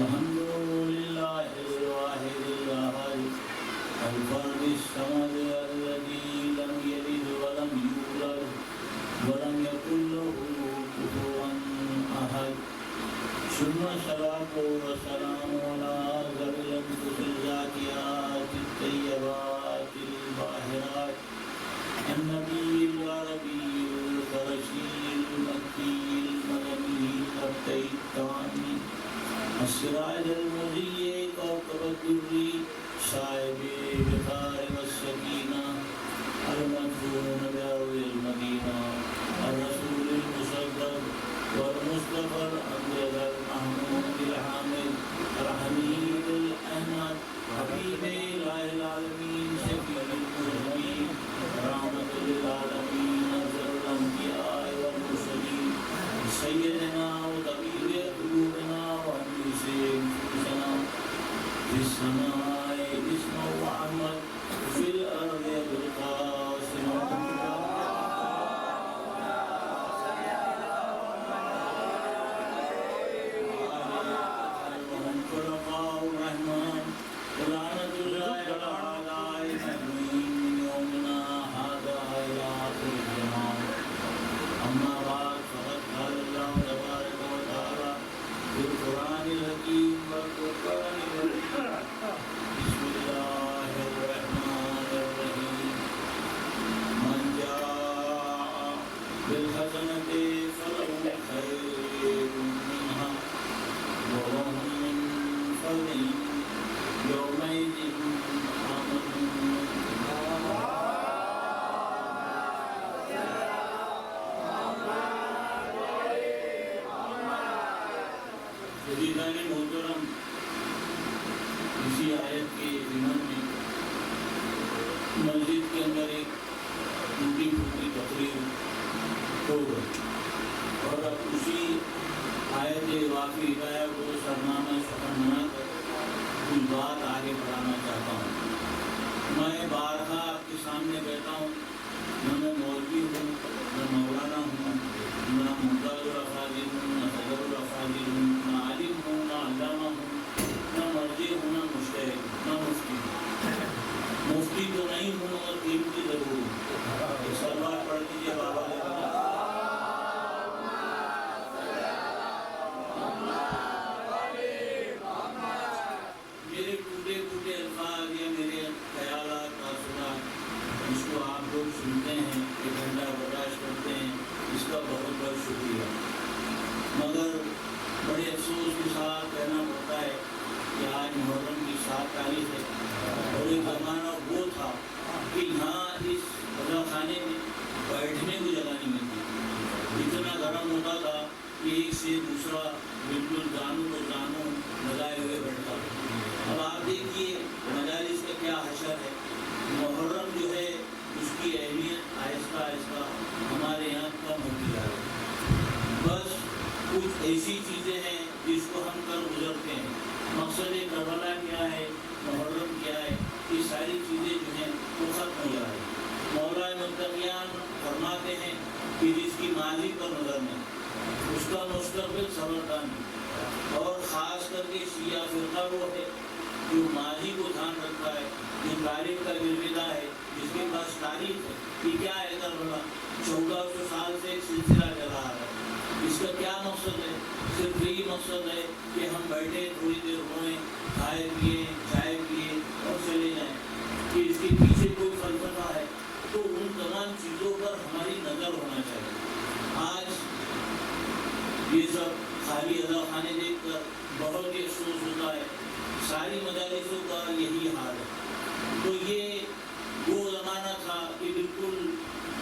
الحمد لله الواحد الأحد الفرد الصمد الذي لم يلد ولم يولد ولم يكن له كفوا أحد ثم الصلاة والسلام على أفضل الأنفس الزاكيات الطيبات الباهرات النبي العربي القرشي المكي المدني التقي التامي السراج المضيء كوكب الدري صاحب البخار والسكينة المدفون بأرض المدينة الرسول المصدق والمصطفى الأمجد المحمود الحامد الحميد الأحمد حبيب إله العالمين شفيع المذنبين رحمة للعالمين أفضل الأنبياء والمرسلين سيدنا وطبيب قلوبنا وأنيس أنفسنا في السماء اسمه محمد في الأرض بالقاسم اسی آیت کے ضمن میں مسجد کے اندر ایک ٹوٹی پھوٹی تقریر ہو گئی اور اب اسی آیت واقعی ہدایہ کو سرنامہ سخن بنا کر کچھ بات آگے بڑھانا چاہتا ہوں۔ میں بارہا آپ کے سامنے بیٹھا ہوں، نہ میں مولوی ہوں، نہ مولانا ہوں، نہ ممتاز الافاضل ہوں، نہ صدر الافاضل ہوں، نہ عالم ہوں، نہ علامہ ہوں، نہ مرجع ہوں، نہ مجتہد، نہ مفتی ہوں۔ مفتی تو نہیں ہوں اور قیمتی ضرور ہوں۔ سلوات پڑھ دیجیے بابا علیہ میرے ٹوٹے ٹوٹے الفاظ یا میرے خیالات تاثرات جس کو آپ لوگ سنتے ہیں، ایک گھنٹہ برداشت کرتے ہیں، اس کا بہت بہت شکریہ۔ مگر بڑے افسوس کے ساتھ کہنا پڑتا ہے کہ آج محرم کی 7 تاریخ ہے اور ایک زمانہ وہ تھا کہ یہاں اس رضا خانے میں بیٹھنے کو جگہ نہیں ملتی، اتنا گرم ہوتا تھا کہ ایک سے دوسرا بالکل جانو کو جانو لگائے ہوئے بیٹھتا تھا۔ اب آپ دیکھیے مجالس کا کیا حشر ہے۔ محرم جو ہے اس کی اہمیت آہستہ آہستہ ہمارے یہاں کم ہوتی جا رہی ہے۔ بس کچھ ایسی چیزیں ہیں جس کو ہم کر گزرتے ہیں۔ مقصد کربلا کیا ہے، محرم کیا ہے، یہ ساری چیزیں جو ہیں وہ ختم ہو جا رہی ہیں۔ مولا متقیان فرماتے ہیں کہ جس کی ماضی پر نظر نہیں اس کا مستقبل سنورتا نہیں، اور خاص کر کے شیعہ فرقہ وہ ہے جو ماضی کو دھیان رکھتا ہے، جو تاریخ کا گرویدہ ہے، جس کے پاس تاریخ ہے کہ کیا ہے کربلا 1400 سال سے ایک سلسلہ چلا آ رہا ہے۔ اس کا کیا مقصد ہے؟ صرف یہی مقصد ہے کہ ہم بیٹھے تھوڑی دیر ہوئیں، کھائے پیے، چائے پیے اور چلے جائیں، کہ اس کے پیچھے کوئی فلسفہ ہے تو ان تمام چیزوں پر ہماری نظر ہونا چاہیے۔ آج یہ سب خالی رضا خانے دیکھ کر بہت ہی افسوس ہوتا ہے۔ ساری مدارسوں کا یہی حال ہے۔ تو یہ وہ زمانہ تھا کہ بالکل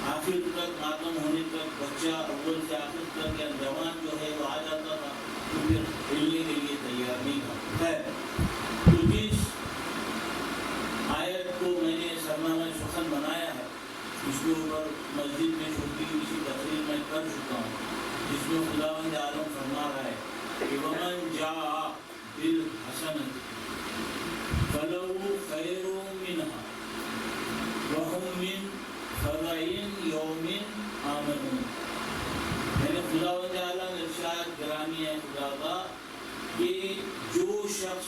آخر تک ماتم ہونے تک بچہ اول سے آخر تک یا جوان جو ہے وہ آ جاتا تھا تو پھر ہلنے کے لیے تیار نہیں تھا۔ خیر، تو جس آیت کو میں نے سرنامہ سخن بنایا ہے اس کے اوپر مسجد میں چھوٹی سی تقریر میں کر چکا ہوں، جس میں خداوند عالم فرما رہا ہے کہ ومن جاء بالحسنۃ فلہ خیر منہا وہم من فضع یوم آمنون۔ یعنی خداوند عالم ارشاد گرامی ہے خدا کا کہ جو شخص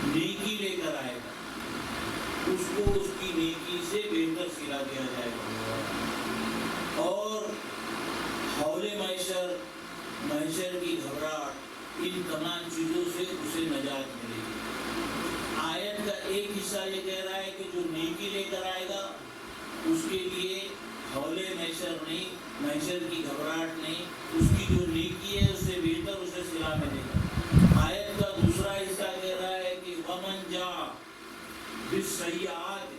نیکی لے کر آئے گا اس کو اس کی نیکی سے بہتر صلہ دیا جائے گا، اور حول محشر کی گھبراہٹ، ان تمام چیزوں سے اسے نجات ملے گی۔ آیت کا ایک حصہ یہ کہہ رہا ہے کہ جو نیکی لے کر آئے گا اس کے لیے حول محشر نہیں، محشر کی گھبراہٹ نہیں، اس کی جو نیکی ہے اس سے بہتر اسے صلہ ملے گا۔ آیت کا دوسرا حصہ کہہ رہا ہے کہ وَمَنْ جَاءَ بِالسَّيِّئَاتِ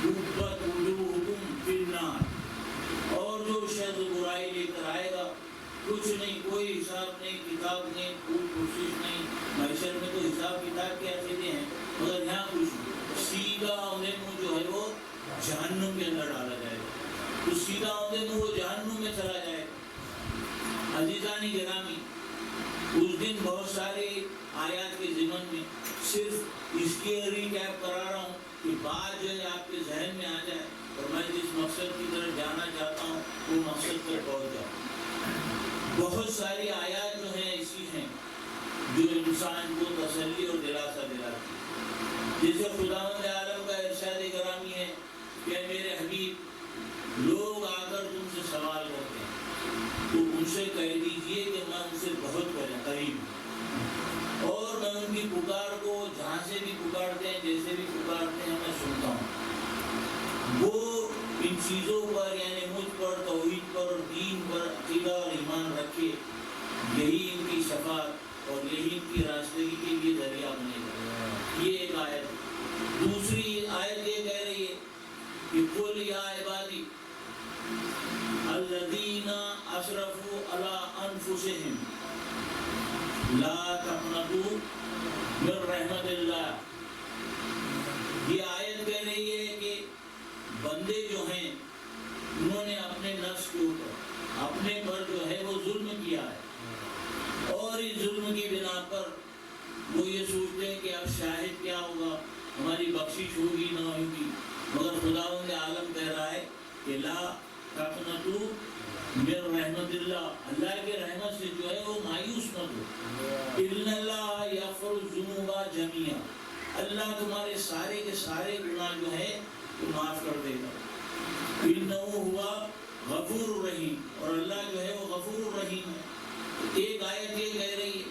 كُبَّتْ وُجُوهُهُمْ فِي النَّارِ، اور جو شخص برائی لے کر آئے گا، کچھ نہیں، کوئی حساب نہیں، کتاب نہیں، کوئی کوشش نہیں، محشر میں تو حساب کتاب کیا چیزیں ہیں، مگر یہاں کچھ سیدھا انہیں منہ جو ہے وہ جہنم کے اندر ڈالا جائے گا، تو سیدھا انہیں منہ وہ جہنم میں چلا جائے گا۔ عزیزانی گرامی، اس دن بہت سارے آیات کے ضمن میں صرف اس کی ریکیپ کرا رہا ہوں کہ بات جو ہے آپ کے ذہن میں آ جائے اور میں جس مقصد کی طرف جانا چاہتا ہوں وہ مقصد پر پہنچ جاؤں۔ بہت ساری آیات جو ہیں ایسی ہیں جو انسان کو تسلی اور دلاسا دلاتی ہے، جیسے خداوند عالم کا ارشاد گرامی ہے کہ میرے حبیب، لوگ آ کر تم سے سوال کرتے ہیں تو ان سے کہہ دیجئے کہ میں ان سے بہت قریب ہوں، اور میں ان کی پکار کو جہاں سے بھی پکارتے ہیں، جیسے بھی پکارتے ہیں، میں سنتا ہوں۔ وہ ان چیزوں پر یعنی مجھ پر، توحید پر اور دین پر عقیدہ اور ایمان رکھے، یہی ان کی شفاعت اور یہی ان کی راستگی کے لیے ذریعہ بنے گا۔ یہ ایک آیت۔ دوسری آیت یہ کہہ رہی ہے کہ قُلْ يَا عِبَادِي الَّذِينَ أَسْرَفُوا عَلَىٰ أَنفُسِهِمْ لَا تَقْنَطُوا مِن رَحْمَتِ اللَّهِ۔ یہ آیت کہہ رہی ہے کہ بندے جو ہیں انہوں نے اپنے نفس کے اوپر، اپنے پر جو ہے وہ ظلم کیا ہے، اور اس ظلم کی بنا پر وہ یہ سوچتے ہیں کہ اب شاہد کیا ہوگا، ہماری بخشش ہوگی نہ ہوگی، مگر خداوند عالم کہہ رہا ہے کہ لا تقنطوا من رحمت اللہ، اللہ کے رحمت سے جو ہے وہ مایوس مت ہو۔ ان اللہ یغفر الذنوب جميعا، اللہ تمہارے سارے کے سارے گناہ جو ہے وہ معاف کر دے گا۔ انہ ہوا غفور الرحیم، اور اللہ جو ہے وہ غفور الرحیم ہے۔ ایک آیت یہ کہہ رہی ہے،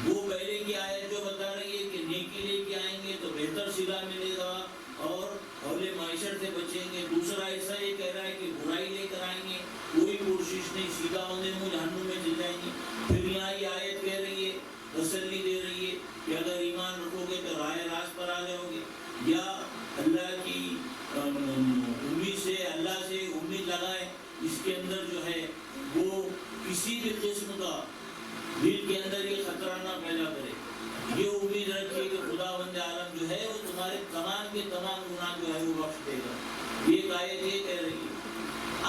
وہ پہلے کی آیت جو بتا رہی ہے کہ نیکی لے کے آئیں گے تو بہتر صلہ ملے گا اور حول معیشت سے بچیں گے۔ دوسرا حصہ یہ کہہ رہا ہے کہ برائی لے کر آئیں گے، کوئی کوشش نہیں، سیدھا انہیں منہ جہنم میں چل جائیں گے۔ پھر یہاں یہ آیت کہہ رہی ہے، تسلی دے رہی ہے کہ اگر ایمان رکھو گے تو راہ راست پر آ جاؤ گے، یا اللہ کی امید سے، اللہ سے امید لگائیں، اس کے اندر جو ہے وہ کسی بھی قسم کا دل کے اندر یہ خطرہ نہ پیدا کرے، یہ امید رکھیے کہ خداوند عالم جو ہے وہ تمہارے تمام کے تمام گناہ جو ہے وہ بخش دے گا۔ یہ آیت یہ کہہ رہی ہے۔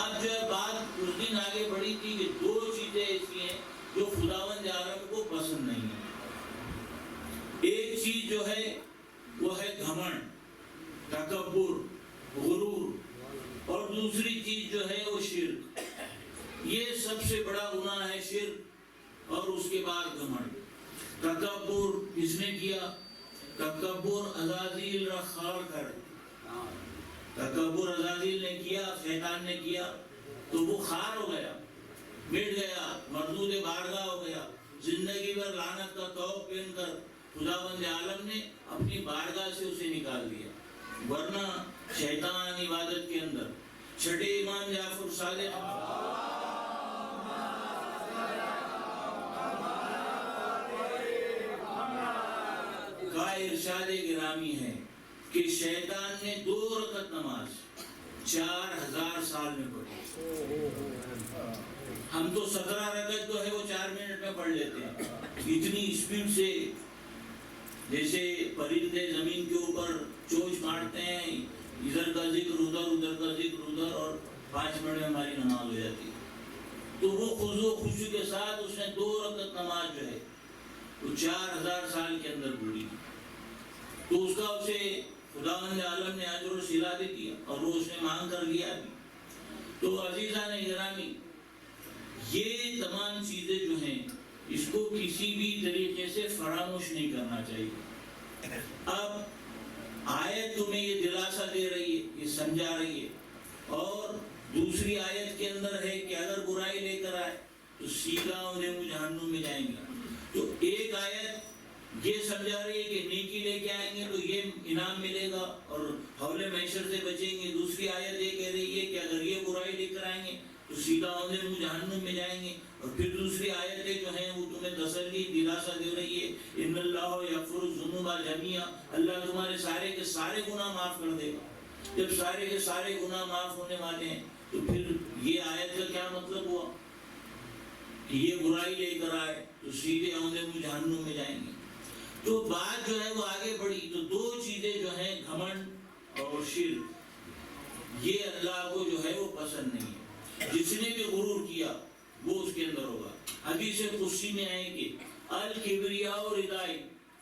اب جو ہے بات اس دن آگے بڑھی تھی کہ دو چیزیں ایسی ہیں جو خداوند عالم کو پسند نہیں ہے۔ ایک چیز جو ہے وہ ہے گھمنڈ، تکبر، غرور، اور دوسری چیز جو ہے وہ شرک۔ یہ سب سے بڑا گناہ ہے شرک، اور اس کے بعد گھمنڈ۔ تکبر کس نے کیا؟ تکبر عزازیل رخار کر، تکبر عزازیل نے کیا، شیطان نے کیا، تو وہ خار ہو گیا، مٹ گیا، مردود بارگاہ ہو گیا، زندگی بھر لعنت کا توق پہن کر خداوند عالم نے اپنی بارگاہ سے اسے نکال دیا۔ ورنہ شیطان عبادت کے اندر، چھٹے امام جعفر صادق کا ارشاد گرامی ہے کہ شیطان نے 2 رکعت نماز 4000 سال میں پڑھی۔ ہم تو 17 رکعت جو ہے وہ 4 منٹ میں پڑھ لیتے ہیں، اتنی اسپیڈ سے، جیسے پرندے زمین کے اوپر چونچ مارتے ہیں، ادھر کا ذکر ادھر، ادھر کا ذکر ادھر، اور 5 منٹ میں ہماری نماز ہو جاتی ہے۔ تو وہ خضوع و خشوع کے ساتھ اس نے 2 رکعت نماز جو ہے وہ 4000 سال کے اندر پوری، تو اس کا اسے خداوند عالم نے اجر و صلہ بھی دیا، اور وہ اس نے مانگ کر لیا بھی۔ تو عزیزان گرامی، یہ تمام چیزیں جو ہیں اس کو کسی کسی بھی طریقے سے فراموش نہیں کرنا چاہیے۔ اب آیت تمہیں یہ دلاسا دے رہی ہے، یہ سمجھا رہی ہے، اور دوسری آیت کے اندر ہے کہ اگر برائی لے کر آئے تو سیدھا انہیں وہ جہنم میں جائیں گے۔ تو ایک آیت یہ سمجھا رہی ہے کہ نیکی لے کے آئیں گے تو یہ انعام ملے گا اور حول محشر سے بچیں گے۔ دوسری آیت یہ کہہ رہی ہے کہ اگر یہ برائی لے کر آئیں گے تو سیدھا انہیں وہ جہنم میں جائیں گے۔ اور پھر دوسری آیتیں جو ہیں وہ تمہیں تسلی دلاسا دے رہی ہے، ان اللہ یغفر الذنوب جميعا، اللہ تمہارے سارے کے سارے گناہ معاف کر دے گا۔ جب سارے کے سارے گناہ معاف ہونے والے ہیں تو پھر یہ آیت کا کیا مطلب ہوا کہ یہ برائی لے کر آئے تو سیدھے آندے وہ جہنم میں جائیں گے۔ تو بات جو ہے وہ آگے بڑھی تو دو چیزیں جو ہیں گھمنڈ اور شرک، یہ اللہ کو جو ہے وہ پسند نہیں ہے۔ جس نے بھی غرور کیا وہ اس کے اندر ہوگا۔ حدیث قدسی میں ہے کہ الکبریاء ردائی،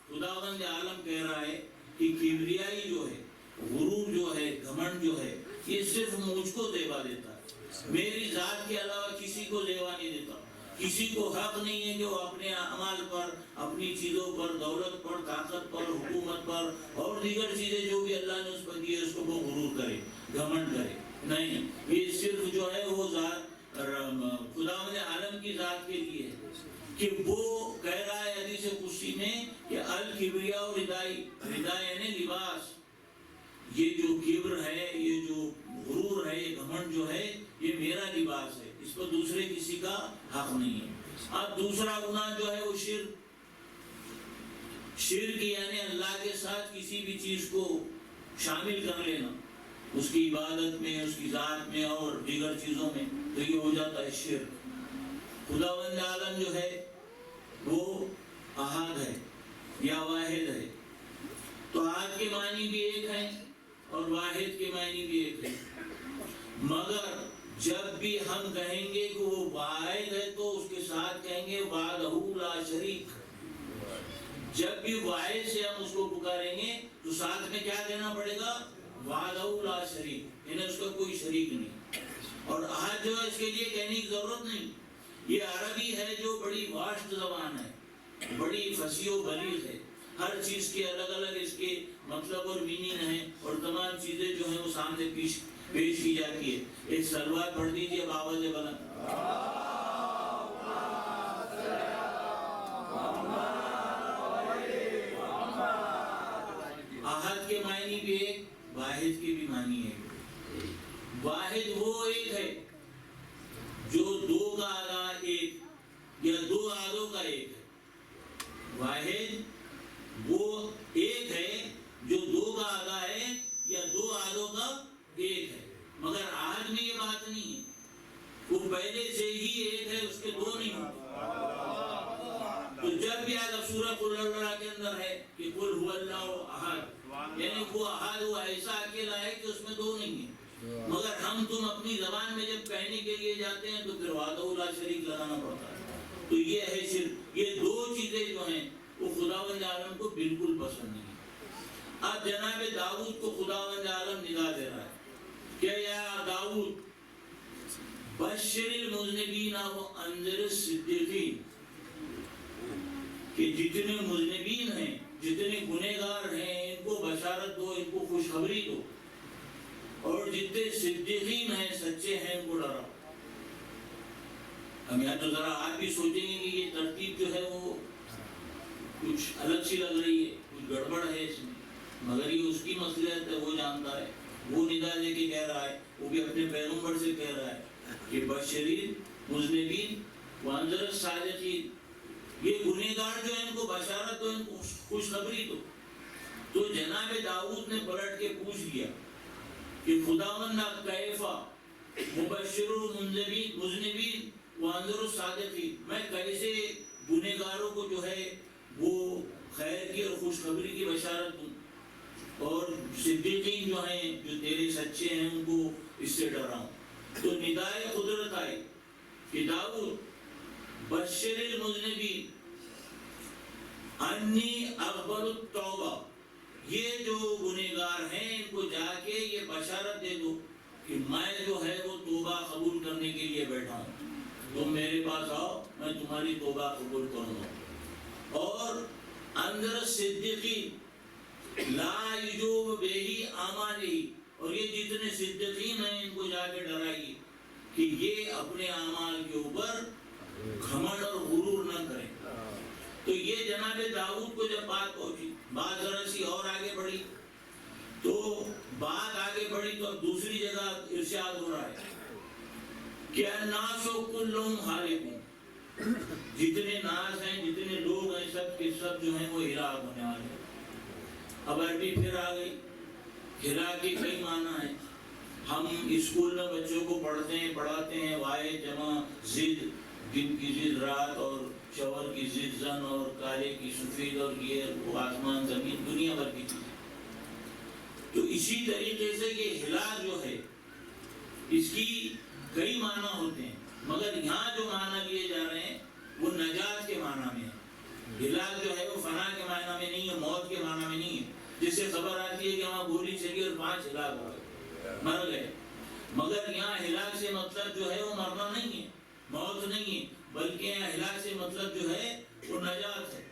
خداوند عالم کہہ رہا ہے کہ کبریائی جو ہے، غرور جو ہے، گھمنڈ جو ہے، یہ صرف مجھ کو زیبا دیتا ہے، میری ذات کے علاوہ کسی کو زیبا نہیں دیتا۔ کسی کو حق نہیں ہے کہ وہ اپنے اعمال پر، اپنی چیزوں پر، دولت پر، طاقت پر، حکومت پر اور دیگر چیزیں جو بھی اللہ نے اس پر دی ہے اس کو وہ غرور کرے، گھمنڈ کرے۔ نہیں، یہ صرف جو ہے وہ ذات خداوند عالم کی ذات کے لیے ہے کہ وہ کہہ رہا ہے حدیث قدسی میں کہ الکبریاء ردائی، ردائی یعنی لباس، یہ جو کبر ہے، یہ جو غرور ہے، یہ گھمنڈ جو ہے، یہ میرا لباس ہے، اس پر دوسرے کسی کا حق نہیں ہے۔ اب دوسرا گناہ جو ہے وہ شرک، شرک یعنی اللہ کے ساتھ کسی بھی چیز کو شامل کر لینا، اس کی عبادت میں، اس کی ذات میں اور دیگر چیزوں میں، تو یہ ہو جاتا ہے شرک۔ خداوند عالم جو ہے وہ احد ہے یا واحد ہے، تو احد کے معنی بھی ایک ہیں اور واحد کے معنی بھی ایک ہے، مگر جب بھی ہم کہیں گے کہ وہ واحد ہے تو اس کے ساتھ کہیں گے وحدہ لا شریک۔ جب بھی واحد سے ہم اس کو پکاریں گے تو ساتھ میں کیا کہنا پڑے گا؟ وحدہ لا شریک، یعنی اس کا کوئی شریک نہیں۔ اور احد جو ہے اس کے لیے کہنے کی ضرورت نہیں، یہ عربی ہے جو بڑی واسط زبان ہے، بڑی فصیح و بلیغ ہے، ہر چیز کے الگ الگ اس کے مطلب اور میننگ ہیں، اور تمام چیزیں جو ہیں وہ سامنے پیش کی جاتی ہے۔ ایک سلوات پڑھ دیجئے بآواز بلند۔ احد کے معنی بھی ایک، واحد کے بھی معنی ہے۔ واحد وہ ایک ہے جو دو کا آدھا ایک یا دو آدھوں کا ایک ہے۔ واحد وہ ایک ہے جو دو کا آدھا ہے یا دو آدھوں کا ایک ہے، مگر احد میں یہ بات نہیں ہے، وہ پہلے سے ہی ایک ہے، اس کے دو نہیں ہوتے۔ تو جب بھی آدھا سورہ قل اللہ کے اندر ہے کہ قل هو اللہ احد، یعنی وہ احد وہ ایسا اکیلا ہے کہ اس میں دو نہیں ہے، مگر ہم تم اپنی زبان میں جب کہنے کے لیے جاتے ہیں تو پھر وحدہ لا شریک لگانا پڑتا ہے۔ تو یہ ہے شرک۔ یہ دو چیزیں جو ہیں وہ خداوند عالم کو بالکل پسند نہیں۔ اب جناب داؤد کو خداوند عالم ندا دے رہا ہے کہ یا داؤد بشر المذنبین وانذر الصدیقین، کہ جتنے مذنبین ہیں، جتنے گنہگار ہیں، ان کو بشارت دو، ان کو خوشخبری دو، اور جتنے صدیقین ہیں، سچے ہیں، ان کو ڈراؤ۔ ہم یہاں تو ذرا آپ بھی سوچیں گے کہ یہ ترتیب جو ہے وہ کچھ الگ سی لگ رہی ہے، کچھ گڑبڑ ہے اس میں، مگر یہ اس کی مصلحت ہے، وہ جانتا ہے، وہ ندا دے کے کہہ رہا ہے، وہ بھی اپنے پیغمبر سے کہہ رہا ہے کہ بشرین مذنبین وانذر الصادقین، یہ گنہگار جو ہیں ان کو بشارت دو، ان کو خوشخبری دو۔ تو جناب داؤد نے پلٹ کے پوچھ لیا کہ خداوند کیفا مبشر المذنبین وانذر الصادقین، میں کیسے گنہگاروں کو جو ہے وہ خیر کی اور خوشخبری کی بشارت دوں، اور صدیقین جو ہیں جو تیرے سچے ہیں ان کو اس سے ڈراؤں۔ تو ندائے قدرت آئی کہ داؤد بشر المذنبین انی اقبل التوبہ، یہ جو گنہگار ہیں ان کو جا کے یہ بشارت دے دو کہ میں جو ہے وہ توبہ قبول کرنے کے لیے بیٹھا ہوں، تم میرے پاس آؤ، میں تمہاری توبہ قبول کروں گا۔ اور انذر الصدیقین لا یجوب بہی اعمالہ، اور یہ جتنے صدیقین ہیں ان کو جا کے ڈرائیے کہ یہ اپنے اعمال کے اوپر گھمنڈ اور غرور نہ کریں۔ تو یہ جناب داؤد کو جب بات پہنچی، بات ذرا سی اور آگے بڑھی، تو بات آگے بڑھی تو اب دوسری جگہ ارشاد ہو رہا ہے کہ الناس کلہم ہالکون، جتنے ناس ہیں، جتنے لوگ ہیں، سب کے سب جو ہیں وہ ہلاک ہونے والے ہیں۔ اب عربی پھر آ گئی، ہلاک کے کئی معنی ہیں۔ ہم اسکول میں بچوں کو پڑھاتے ہیں واحد جمع ضد، دن کی ضد رات، اور شور کی ضد زن، اور کالے کی سفید، اور یہ آسمان زمین دنیا بھر کی چیزیں۔ تو اسی طریقے سے یہ ہلاک جو ہے اس کی کئی معنی ہوتے ہیں، مگر یہاں جو معنی لیے جا رہے ہیں وہ نجات کے معنی میں ہے۔ ہلاک جو ہے وہ فنا کے معنی میں نہیں ہے، موت کے معنی میں نہیں ہے۔ جس سے خبر آتی ہے کہ وہاں گولی چلی اور 5 ہلاک ہو گئے، مر گئے، مگر یہاں ہلاک سے مطلب جو ہے وہ مرنا نہیں ہے، موت نہیں ہے، بلکہ یہاں ہلاک سے مطلب جو ہے وہ نجات ہے۔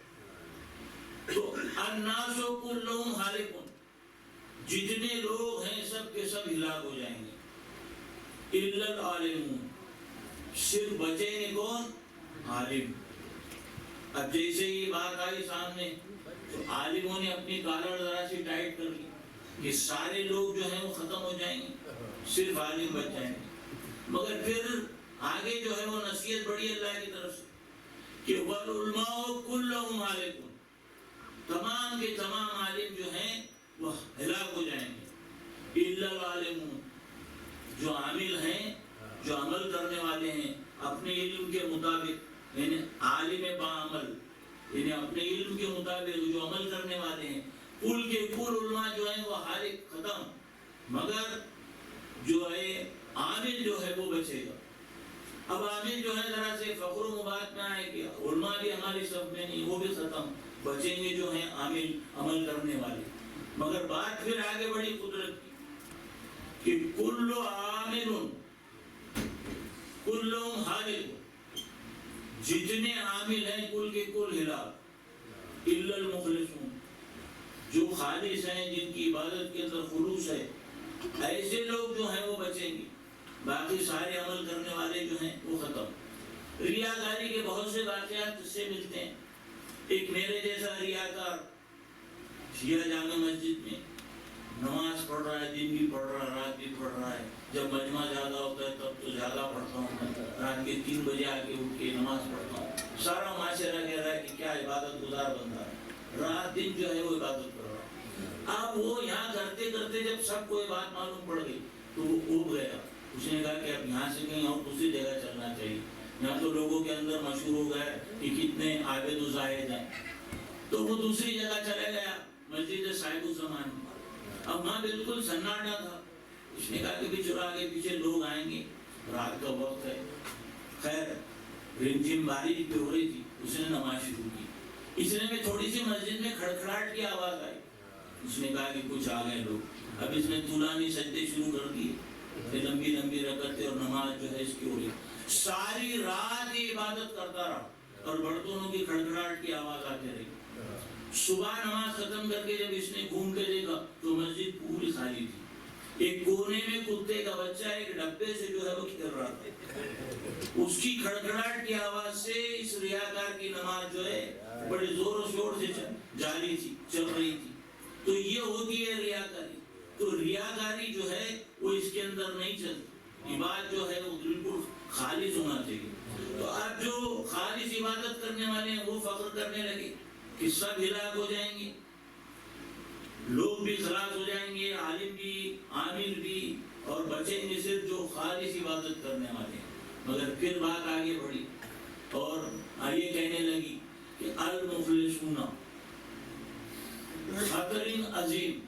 تو الناس کلہم ہالکون، جتنے لوگ ہیں سب کے سب ہلاک ہو جائیں گے، الا العالمون، صرف بچیں گے کون؟ عالم۔ اب جیسے یہ بات آئی سامنے تو عالموں نے اپنی کالر ذرا سی ٹائٹ کر لی کہ سارے لوگ جو ہیں وہ ختم ہو جائیں گے، صرف عالم بچ جائیں گے۔ مگر پھر آگے جو ہے وہ نصیحت بڑی اللہ کی طرف سے کہ والعلماء کلہم ہالکون، تمام کے تمام عالم جو ہیں وہ ہلاک ہو جائیں گے، الا العالمون، جو عامل ہیں، جو عمل کرنے والے ہیں اپنے علم کے مطابق، یعنی عالم باعمل، یعنی اپنے علم کے مطابق جو عمل کرنے والے ہیں، کل کے کل علماء جو ہیں وہ ہالک ختم، مگر جو ہے عامل جو ہے وہ بچے گا۔ اب عامل جو ہے ذرا سے فخر و مباحث میں آئے کہ علماء بھی ہماری صف میں نہیں، وہ بھی ختم، بچیں گے جو ہیں عامل عمل کرنے والے۔ مگر بات پھر آگے بڑی قدرت کی کہ کل عامل کلہم ہالکون، جتنے عامل ہیں کل کے کل ہلاک، الا المخلصون، جو خالص ہیں، جن کی عبادت کے اندر خلوص ہے، ایسے لوگ جو ہیں وہ بچیں گے، باقی سارے عمل کرنے والے جو ہیں وہ ختم۔ ریاکاری کے بہت سے واقعات اس سے ملتے ہیں۔ ایک میرے جیسا ریاکار شیعہ جامع مسجد میں نماز پڑھ رہا ہے، دن بھی پڑھ رہا ہے، رات بھی پڑھ رہا ہے، جب مجمع زیادہ ہوتا ہے تب تو زیادہ پڑھتا ہوں میں، رات کے 3 بجے آ کے اٹھ کے نماز پڑھتا ہوں۔ سارا معاشرہ کہہ رہا ہے کہ کیا عبادت گزار بندہ ہے، رات دن جو ہے وہ عبادت کر رہا ہے۔ اب وہ یہاں کرتے کرتے جب سب کو یہ بات معلوم پڑ گئی تو وہ اٹھ گیا، اس نے کہا کہ اب یہاں سے کہیں اور دوسری جگہ چلنا چاہیے، یہاں تو لوگوں کے اندر مشہور ہو گیا کہ کتنے عابد و زاہد ہیں۔ تو وہ دوسری جگہ چلا گیا، مسجد صاحب الزمان۔ اب وہاں بالکل سناٹا تھا۔ اس نے کہا کہ بچوں آگے پیچھے لوگ آئیں گے، رات کا وقت ہے۔ خیر رمجھم بارش بھی ہو رہی تھی، اس نے نماز شروع کی۔ اتنے میں تھوڑی سی مسجد میں کھڑکھڑاہٹ کی آواز آئی، اس نے کہا کہ کچھ آ گئے لوگ۔ اب اس نے طولانی سجدے شروع کر دیے، لمبی لمبی رکعتیں، اور نماز جو ہے اس کی ہو رہی۔ ساری رات یہ عبادت کرتا رہا اور برتنوں کی کھڑکھڑاہٹ کی آواز آتی رہی۔ صبح نماز ختم کر کے جب اس نے گھوم کے دیکھا تو مسجد پوری خالی تھی۔ ایک کونے میں کتے کا بچہ ایک ڈبے سے جو ہے وہ کھیل رہا تھا۔ اس کی کھڑکھڑاہٹ کی آواز سے اس ریاکار کی نماز جو ہے بڑے زور و شور سے جاری تھی، چل رہی تھی۔ تو یہ ہوتی ہے ریاکاری۔ تو ریاکاری جو ہے وہ اس کے اندر نہیں چلتی، عبادت جو ہے وہ بالکل خالص ہونا چاہیے۔ تو اب جو خالص عبادت کرنے والے ہیں وہ فخر کرنے لگے کہ سب ہلاک ہو جائیں گے، لوگ بھی خلاص ہو جائیں گے، عالم بھی، عامل بھی، اور بچیں گے صرف جو خالص عبادت کرنے والے ہیں۔ مگر پھر بات آگے بڑھی اور یہ کہنے لگی کہ المفلسون خطر عظیم،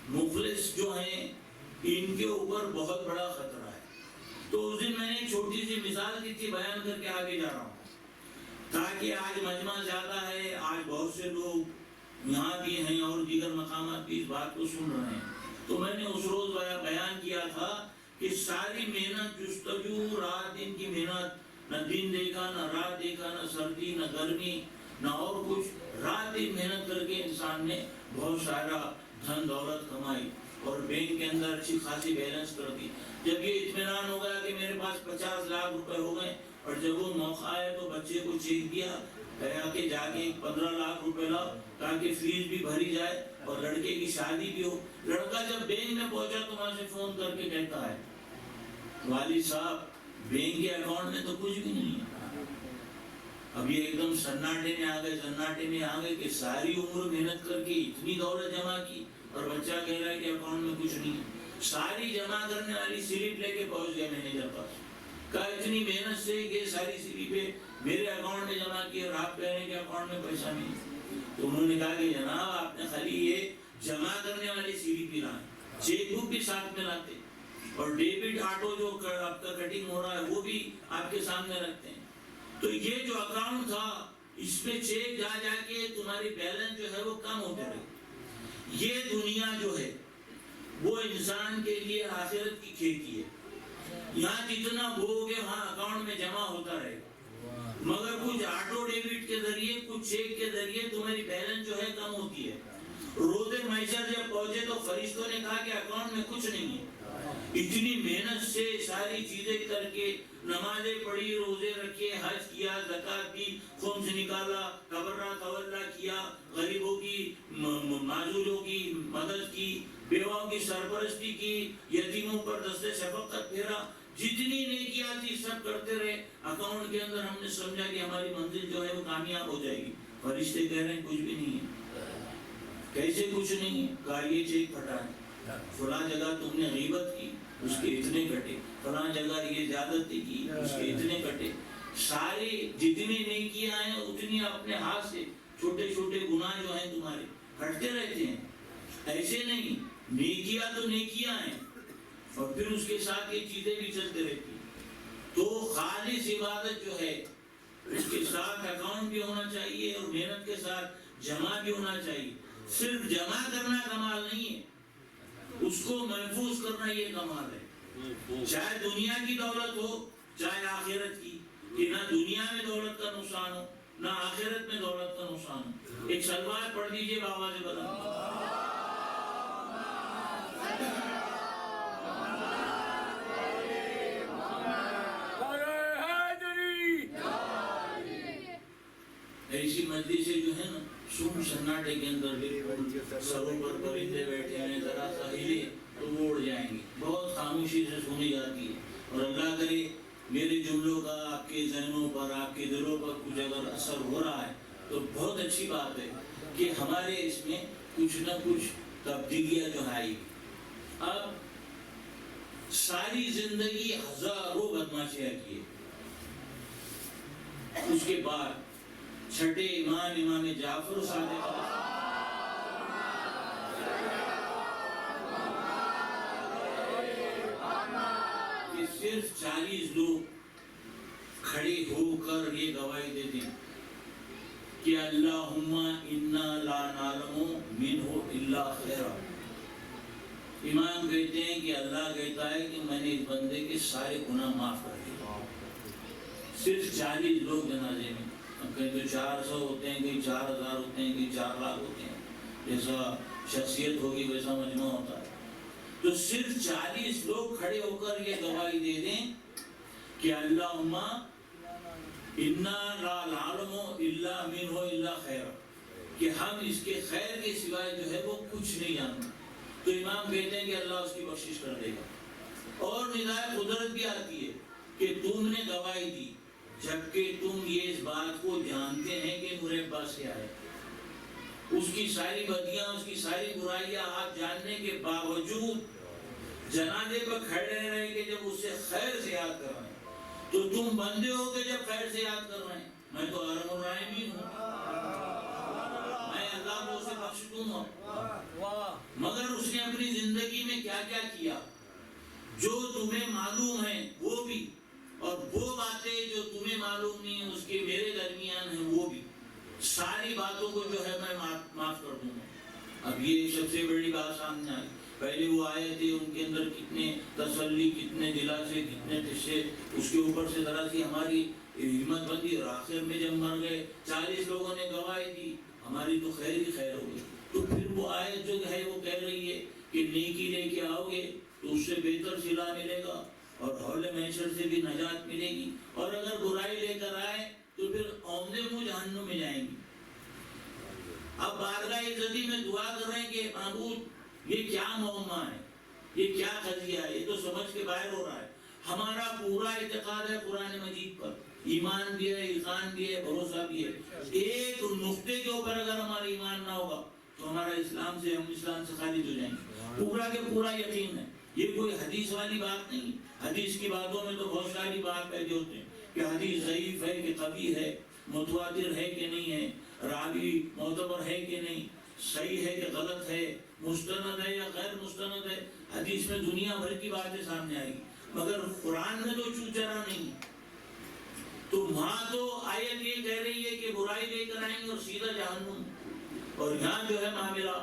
مفلس جو ہیں ان کے اوپر بہت بڑا خطرہ ہے۔ تو اس دن میں نے ایک چھوٹی سی مثال دی تھی، بیان کر کے آگے جا رہا ہوں تاکہ آج مجمع زیادہ ہے، آج بہت سے لوگ یہاں بھی ہیں اور دیگر مقامات بھی اس بات کو سن رہے ہیں۔ تو میں نے اس روز بیان کیا تھا کہ ساری محنت جستجو، رات دن کی محنت، نہ دن دیکھا، نہ رات دیکھا، نہ سردی، نہ گرمی، نہ اور کچھ. رات دن محنت کر کے انسان نے بہت سارا دھن دولت کمائی اور بینک کے اندر اچھی خاصی بیلنس کر دی. جب یہ اطمینان ہو گیا کہ میرے پاس 50 لاکھ روپے ہو گئے اور جب وہ موقع آیا تو بچے کو چیک دیا کہا کہ جا کے 15 لاکھ روپے لاؤ تاکہ فیس بھی بھری جائے اور لڑکے کی شادی بھی ہو. لڑکا جب بینک میں پہنچا تو وہاں سے فون کر کے کہتا ہے والد صاحب بینک کے اکاؤنٹ میں تو کچھ بھی نہیں ہے. اب یہ ایک دم سناٹے میں آ گئے کہ ساری عمر محنت کر کے اتنی دولت جمع کی اور بچہ کہہ رہا ہے کہ اکاؤنٹ میں کچھ نہیں ہے. ساری جمع کرنے والی سلپ لے کے پہنچ گئے مینیجر پاس. کہا اتنی محنت سے یہ ساری سلپیں میرے اکاؤنٹ میں جمع کی اور آپ کہہ رہے ہیں کہ اکاؤنٹ میں پیسہ نہیں. تو انہوں نے کہا کہ جناب آپ نے خالی یہ جمع کرنے والی سلپ ہی لائیں, چیک بک بھی ساتھ میں لاتے اور ڈیبٹ آٹو جو آپ کا کٹنگ ہو رہا ہے وہ بھی آپ کے سامنے رکھتے ہیں. تو یہ جو اکاؤنٹ تھا اس پہ چیک جا جا کے تمہاری بیلنس جو ہے وہ کم ہوتے رہے. یہ دنیا جو ہے وہ انسان کے لیے آخرت کی کھیتی ہے. یہاں جتنا بوگے وہاں اکاؤنٹ میں جمع ہوتا رہے گا, مگر کچھ آٹو ڈیبٹ کے ذریعے کچھ چیک کے ذریعے تمہاری بیلنس جو ہے کم ہوتی ہے. روز محشر جب پہنچے تو فرشتوں نے کہا کہ اکاؤنٹ میں کچھ نہیں ہے. اتنی محنت سے ساری چیزیں کر کے نمازیں پڑھی, روزے رکھے, حج کیا, زکات دی, خمس نکالا, تبرع تولا کیا, غریبوں کی معذوروں کی مدد کی, بیواؤں کی سرپرستی کی, یتیموں پر دستے شفقت پھیرا, جتنی نیکیاں تھی سب کرتے رہے. اکاؤنٹ کے اندر ہم نے سمجھا کہ ہماری منزل جو ہے وہ کامیاب ہو جائے گی. فرشتے کہہ رہے ہیں کچھ بھی نہیں ہے. کیسے کچھ نہیں ہے؟ کہا یہ چیک پھٹا ہے, فلاں جگہ تم نے غیبت کی اس کے اتنے کٹے, فلاں جگہ یہ زیادتی کی اس کے اتنے کٹے. سارے جتنی نیکیاں ہیں اتنی اپنے ہاتھ سے چھوٹے چھوٹے گناہ جو ہیں تمہارے کٹتے رہتے ہیں. ایسے نہیں, نیکیاں تو نیکیاں ہیں اور پھر اس کے ساتھ یہ چیزیں بھی چلتے رہتی ہیں. تو خالص عبادت جو ہے اس کے ساتھ اکاؤنٹ بھی ہونا چاہیے اور محنت کے ساتھ جمع بھی ہونا چاہیے. صرف جمع کرنا کمال نہیں ہے, اس کو محفوظ کرنا یہ کمال ہے. چاہے دنیا کی دولت ہو چاہے آخرت کی, کہ نہ دنیا میں دولت کا نقصان ہو نہ آخرت میں دولت کا نقصان ہو. ایک سلوات پڑھ دیجئے بابا سے بتا. ایسی مجلسیں جو ہے نا سن سناٹے کے اندر بالکل سروں پر پرندے بیٹھے ہیں, ذرا سا ہلے تو وہ اڑ جائیں گے. بہت خاموشی سے سنی جاتی ہے اور اللہ کرے میرے جملوں کا آپ کے ذہنوں پر آپ کے دلوں پر کچھ اگر اثر ہو رہا ہے تو بہت اچھی بات ہے کہ ہمارے اس میں کچھ نہ کچھ تبدیلیاں جو آئی. اب ساری زندگی ہزاروں بدماشیاں کیے, اس کے بعد چھٹے امام جعفر صادق کہ صرف 40 لوگ کھڑے ہو کر یہ گواہی دیتے ہیں کہ اللہم انا لا نعلم منہ الا خیرا. امام کہتے ہیں کہ اللہ کہتا ہے کہ میں نے اس بندے کے سارے گناہ معاف کر دیے. صرف 40 لوگ جنازے میں, کہیں تو 400 ہوتے ہیں, کہیں 4000 ہوتے ہیں, کہیں 4 لاکھ ہوتے ہیں, جیسا شخصیت ہوگی ویسا مجمع ہوتا ہے. تو صرف 40 لوگ کھڑے ہو کر یہ گواہی دے دیں کہ اللہم انا لا نعلم الا منہ الا خیر, کہ ہم اس کے خیر کے سوائے جو ہے وہ کچھ نہیں جانتے. تو امام کہتے ہیں کہ اللہ اس کی بخشش کر دے گا. اور ندائے قدرت بھی آتی ہے کہ تم نے گواہی دی جبکہ تم یہ اس بات کو جانتے ہیں کہ مربع سے آئے. اس کی ساری بدیاں, اس کی ساری برائیاں آپ جاننے کے باوجود جنازے پر کھڑے رہے کہ جب اس سے خیر سے یاد کر رہے ہیں. تو تم بندے ہو کہ جب خیر سے یاد کر رہے ہیں. میں تو ارحم الراحمین ہوں, میں اللہ کو اسے بخش دوں گا. مگر اس نے اپنی زندگی میں کیا کیا کیا جو تمہیں معلوم ہے وہ بھی, اور وہ باتیں جو تمہیں معلوم نہیں ہیں اس کے میرے درمیان ہیں وہ بھی, ساری باتوں کو جو ہے میں معاف کر دوں گا. اب یہ سب سے بڑی بات سامنے آئی. پہلے وہ آئے تھے, ان کے اندر کتنے تسلی, کتنے دلاسے, کتنے قصے, اس کے اوپر سے ذرا سی ہماری ہمت بندی، اور آخر میں جب مر گئے 40 لوگوں نے گواہی دی، ہماری تو خیر ہی خیر ہو گئی. تو پھر وہ آیت جو ہے وہ کہہ رہی ہے کہ نیکی لے کے آؤ گے تو اس سے بہتر صلہ ملے گا اور حول محشر سے بھی نجات ملے گی، اور اگر برائی لے کر آئے تو پھر اوندے منہ جہنم میں جائیں گی. اب بارگاہ عزتی میں دعا کر رہے ہیں کہ معبود یہ کیا معمہ ہے، یہ کیا قضیہ ہے، یہ تو سمجھ کے باہر ہو رہا ہے. ہمارا پورا اعتقاد ہے قرآن مجید پر، ایمان بھی ہے، یقین بھی ہے، بھروسہ بھی ہے. ایک نقطے کے اوپر اگر ہمارا ایمان نہ ہوگا تو ہمارا اسلام سے، ہم اسلام سے خارج ہو جائیں گے. پورا کے پورا یقین ہے. یہ کوئی حدیث والی بات نہیں. حدیث کی باتوں میں تو بہت ساری بات پیدا ہوتے ہیں کہ حدیث ضعیف ہے کہ قوی ہے، متواتر ہے کہ نہیں ہے، راوی معتبر ہے کہ نہیں، صحیح ہے کہ غلط ہے، مستند ہے یا غیر مستند ہے. حدیث میں دنیا بھر کی باتیں سامنے آئیں گی، مگر قرآن میں تو چوچرا نہیں. تو وہاں تو آیت یہ کہہ رہی ہے کہ برائی لے کر آئیں گے اور سیدھا جہنم، اور یہاں جو ہے معاملہ.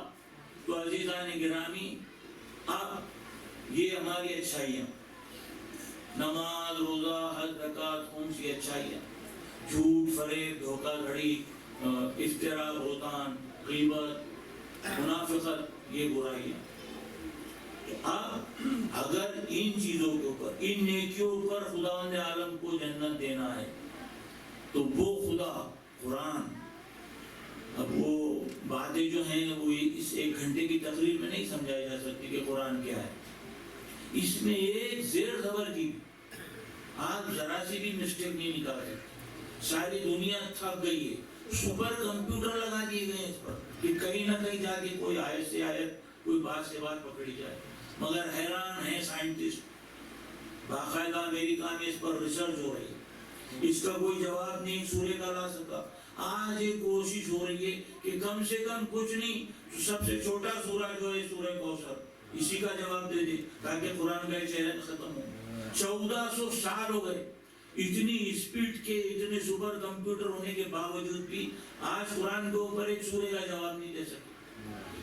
تو عزیزان گرامی، اب یہ ہماری اچھائیاں، نماز، روزہ، حج، زکوٰۃ، خمس کی اچھائیاں، جھوٹ، فریب، دھوکہ دھڑی، افتراء، بہتان، غیبت، منافقت، یہ برائیاں. اب اگر ان چیزوں کے اوپر، ان نیکیوں پر خداوند عالم کو جنت دینا ہے تو وہ خدا قرآن، اب وہ باتیں جو ہیں وہ اس 1 گھنٹے کی تقریر میں نہیں سمجھائی جا سکتی کہ قرآن کیا ہے. اس میں ایک زیر زبر کی آپ ذرا سی بھی مسٹیک نہیں نکال سکتے. ساری دنیا تھک گئی ہے، سپر کمپیوٹر لگا دیے گئے اس پر کہ کہیں نہ کہیں جا کے کوئی آیت سے آیت، کوئی بات سے بات پکڑی جائے. مگر حیران ہیں سائنٹسٹ، باقاعدہ امریکہ میں اس پر ریسرچ ہو رہی ہے، اس کا کوئی جواب نہیں سورہ کا لا سکا. آج یہ کوشش ہو رہی ہے کہ کم سے کم کچھ نہیں تو سب سے چھوٹا سورہ جو ہے سورہ کوثر، اسی کا جواب دے دے تاکہ قرآن کا چیلنج ختم ہو. 1400 سال ہو گئے، اتنی اسپیڈ کے، اتنے سپر کمپیوٹر ہونے کے باوجود بھی آج قرآن کے اوپر ایک سورہ کا جواب نہیں دے سکتے.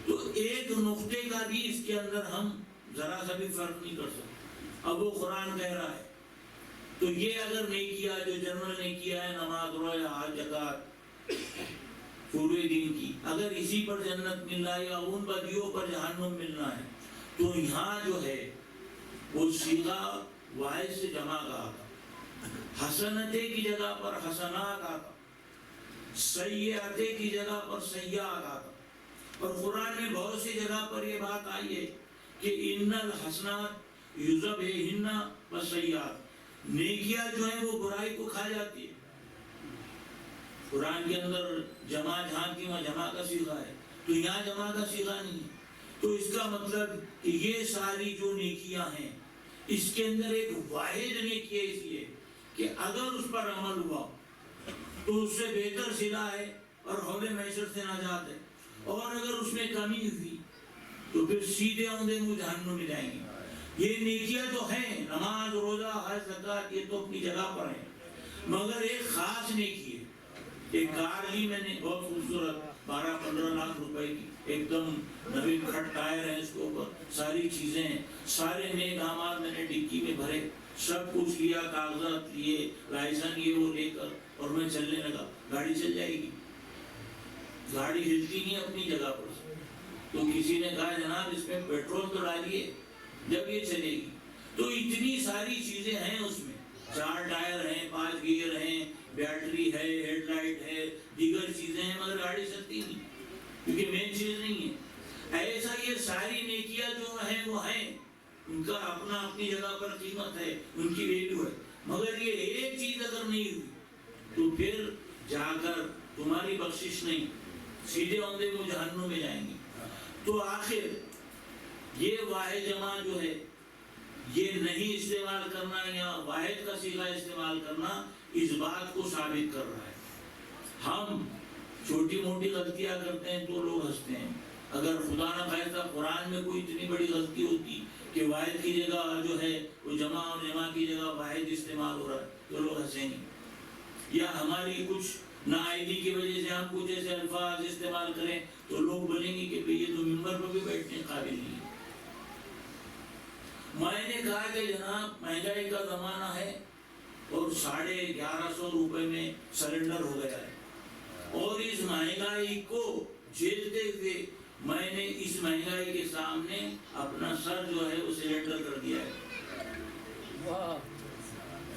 تو ایک نقطے کا بھی اس کے اندر ہم ذرا سا بھی فرق نہیں کر سکتے. اب وہ قرآن کہہ رہا ہے تو یہ اگر نہیں کیا، جو جنرل نے کیا ہے، نماز، روزہ، حج، زکوٰۃ، پورے دین کی، اگر اسی پر جنت ملنا ہے یا ان بدیوں پر جہنم ملنا ہے تو یہاں جو ہے وہ صیغہ واحد سے جمع کا آتا، حسنتے کی جگہ پر حسنات آتا، سیئاتے کی جگہ پر سیئات آتا. اور قرآن میں بہت سی جگہ پر یہ بات آئی ہے کہ ان الحسنات یذہبن السیئات، نیکیاں جو ہیں وہ برائی کو کھا جاتی ہے. قرآن کے اندر جمع جہاں کی وہاں جمع کا صیغہ ہے، تو یہاں جمع کا صیغہ نہیں ہے. تو اس کا مطلب کہ یہ ساری جو نیکیاں ہیں اس کے اندر ایک واحد نیکی ہے، اس لیے کہ اگر اس پر عمل ہوا تو اس سے بہتر صلہ ہے اور حول محشر سے نجات ہے، اور اگر اس میں کمی ہوئی تو پھر سیدھے اوندے منہ جہنم میں جائیں گے. یہ نیکیاں تو ہیں، نماز، روزہ، حج، زکوٰۃ، یہ تو اپنی جگہ پر ہیں، مگر ایک خاص نیکی ہے. ایک کار لی میں نے بہت خوبصورت 12-15 لاکھ روپے کی، ایک دم نوی کھٹ ٹائر ہیں اس کے اوپر، ساری چیزیں ہیں، سارے نیک اعمال میں نے ڈگی میں بھرے، سب کچھ لیا، کاغذات لیے، لائسنس یہ وہ لے کر، اور میں چلنے لگا. گاڑی چل جائے گی؟ گاڑی ہلتی نہیں اپنی جگہ پر. تو کسی نے کہا جناب اس میں پیٹرول تو ڈالیے جب یہ چلے گی. تو اتنی ساری چیزیں ہیں اس میں، 4 ٹائر ہیں، 5 گیئر ہیں، بیٹری ہے، ہیڈ لائٹ ہے، دیگر چیزیں ہیں، مگر گاڑی چلتی نہیں کیونکہ مین چیز نہیں ہے. ایسا یہ ساری نیکیاں جو ہیں وہ ہیں، ان کا اپنا اپنی جگہ پر قیمت ہے، ان کی ویلیو ہے، مگر یہ ایک چیز اگر نہیں ہوئی تو پھر جا کر تمہاری بخشش نہیں، سیدھے اوندے کو جہنم میں جائیں گے. تو آخر یہ واحد جمع جو ہے یہ نہیں استعمال کرنا یا واحد کا صیغہ استعمال کرنا اس بات کو ثابت کر رہا ہے. ہم چھوٹی موٹی غلطیاں کرتے ہیں تو لوگ ہنستے ہیں. اگر خدا نہ خواستہ قرآن میں کوئی اتنی بڑی غلطی ہوتی کہ واحد کی جگہ جو ہے وہ جمع اور جمع کی جگہ واحد استعمال ہو رہا ہے تو لوگ ہنسیں گے. یا ہماری کچھ نااہلی کی وجہ سے ہم کچھ ایسے الفاظ استعمال کریں تو لوگ بولیں گے کہ یہ تو منبر پر بھی بیٹھنے قابل نہیں ہے. میں نے کہا کہ جناب مہنگائی کا زمانہ ہے اور 1150 روپے میں سرنڈر ہو گیا ہے۔ اور اس مہنگائی کو جھیلتے ہوئے میں نے اس مہنگائی کے سامنے اپنا سر جو ہے وہ سرنڈر کر دیا ہے۔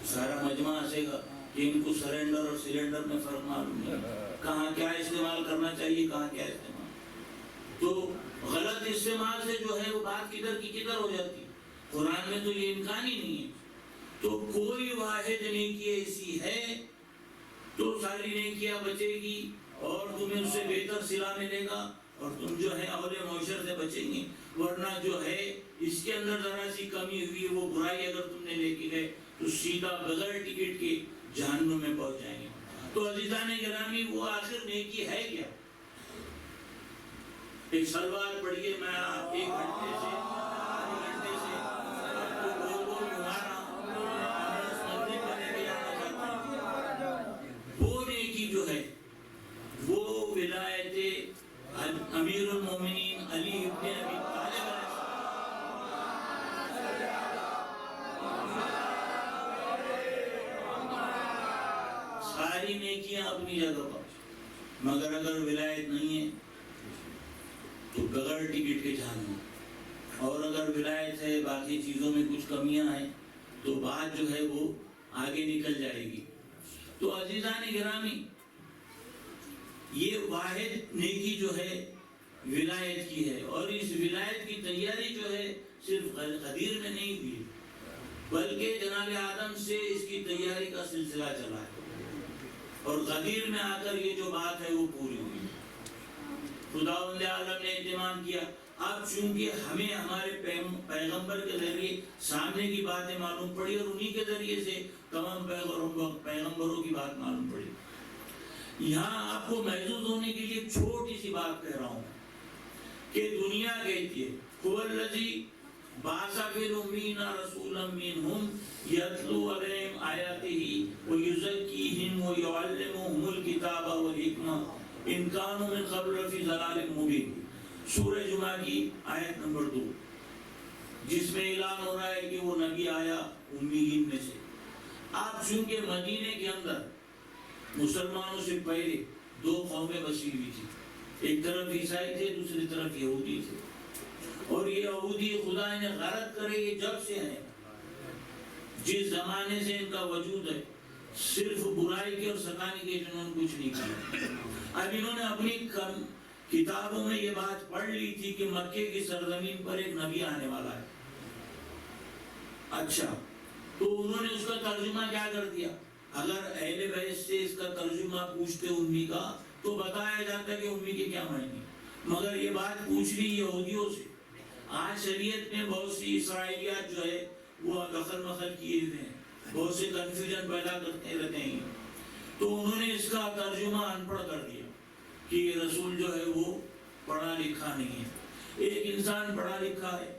سارا مجمع ہنسے گا کہ ان کو سرنڈر اور سلنڈر میں فرق معلوم نہیں، کہاں کیا استعمال کرنا چاہیے، کہاں کیا استعمال۔ تو غلط استعمال سے جو ہے وہ بات کدھر کی کدھر ہو جاتی ہے۔ قرآن میں تو یہ امکان ہی نہیں ہے۔ تو کوئی واحد نیکی ایسی ہے تو ساری نیکیاں بچے گی اور تمہیں اس سے بہتر صلہ ملے گا اور تم جو ہے اہل معاشر سے بچیں گے، ورنہ جو ہے اس کے اندر ذرا سی کمی ہوئی، وہ برائی اگر تم نے لے کے گئے تو سیدھا بغیر ٹکٹ کے جہنم میں پہنچ جائیں گے۔ تو عزیزان گرامی، وہ آخر نیکی ہے کیا؟ ایک سلوات پڑھیے، میں آپ 1 گھنٹے سے 2 گھنٹے سے آپ کو گول گول گھما رہا ہوں، اس مندر کو لے کے جانا چاہتا ہوں۔ وہ نیکی جو ہے وہ ولایت امیر المومنین علی ابن ابی طالب ساری نیکیاں اپنی جگہ پر، مگر اگر ولایت نہیں ہے تو بغیر ٹکٹ کے جانا، اور اگر ولایت ہے باقی چیزوں میں کچھ کمیاں ہیں تو بات جو ہے وہ آگے نکل جائے گی۔ تو عزیزان گرامی، یہ واحد نیکی جو ہے ولایت کی ہے، اور اس ولایت کی تیاری جو ہے صرف غدیر میں نہیں ہوئی بلکہ جناب آدم سے اس کی تیاری کا سلسلہ چلا ہے، اور غدیر میں آ کر یہ جو بات ہے وہ پوری ہوئی۔ خداوند عالم نے اہتمام کیا۔ اب چونکہ ہمیں ہمارے پیغمبر کے ذریعے سامنے کی باتیں معلوم پڑی اور انہی کے ذریعے سے تمام پیغمبروں کی بات معلوم پڑی، یہاں آپ کو محظوظ ہونے کے لیے چھوٹی سی بات کہہ رہا ہوں کہ دنیا کہتی ہے هو الذی بعث فی الامین رسولا منہم یتلو علیہم آیاتہ ویزکیہم ویعلمہم الکتاب والحکمہ ان کانوا من قبل فی ضلال مبین، سورہ جمعہ کی آیت نمبر 2، جس میں اعلان ہو رہا ہے کہ وہ نبی آیا امیین میں سے۔ آپ چونکہ مدینے کے اندر مسلمانوں سے پہلے 2 قومیں بسی ہوئی تھی، ایک طرف عیسائی تھے، دوسری طرف یہودی تھے، اور یہ یہودی خدا انہیں غارت کرے یہ جب سے ہیں، جس زمانے سے ان کا وجود ہے، صرف برائی کے اور ستانے کے جنہوں نے کچھ نہیں کیا۔ اب انہوں نے اپنی کتابوں میں یہ بات پڑھ لی تھی کہ مکے کی سرزمین پر ایک نبی آنے والا ہے۔ اچھا، تو انہوں نے اس کا ترجمہ کیا کر دیا؟ اگر اہل بیت سے اس کا ترجمہ پوچھتے امی کا تو بتایا جاتا کہ امی کے کیا معنی، مگر یہ بات پوچھ لی یہودیوں سے۔ آج شریعت میں بہت سی اسرائیلیات جو ہے وہ دخل مخل کیے ہوئے ہیں، بہت سے کنفیوژن پیدا کرتے رہتے ہیں، تو انہوں نے اس کا ترجمہ ان پڑھ کر دیا کہ یہ رسول جو ہے وہ پڑھا لکھا نہیں ہے۔ ایک انسان پڑھا لکھا ہے،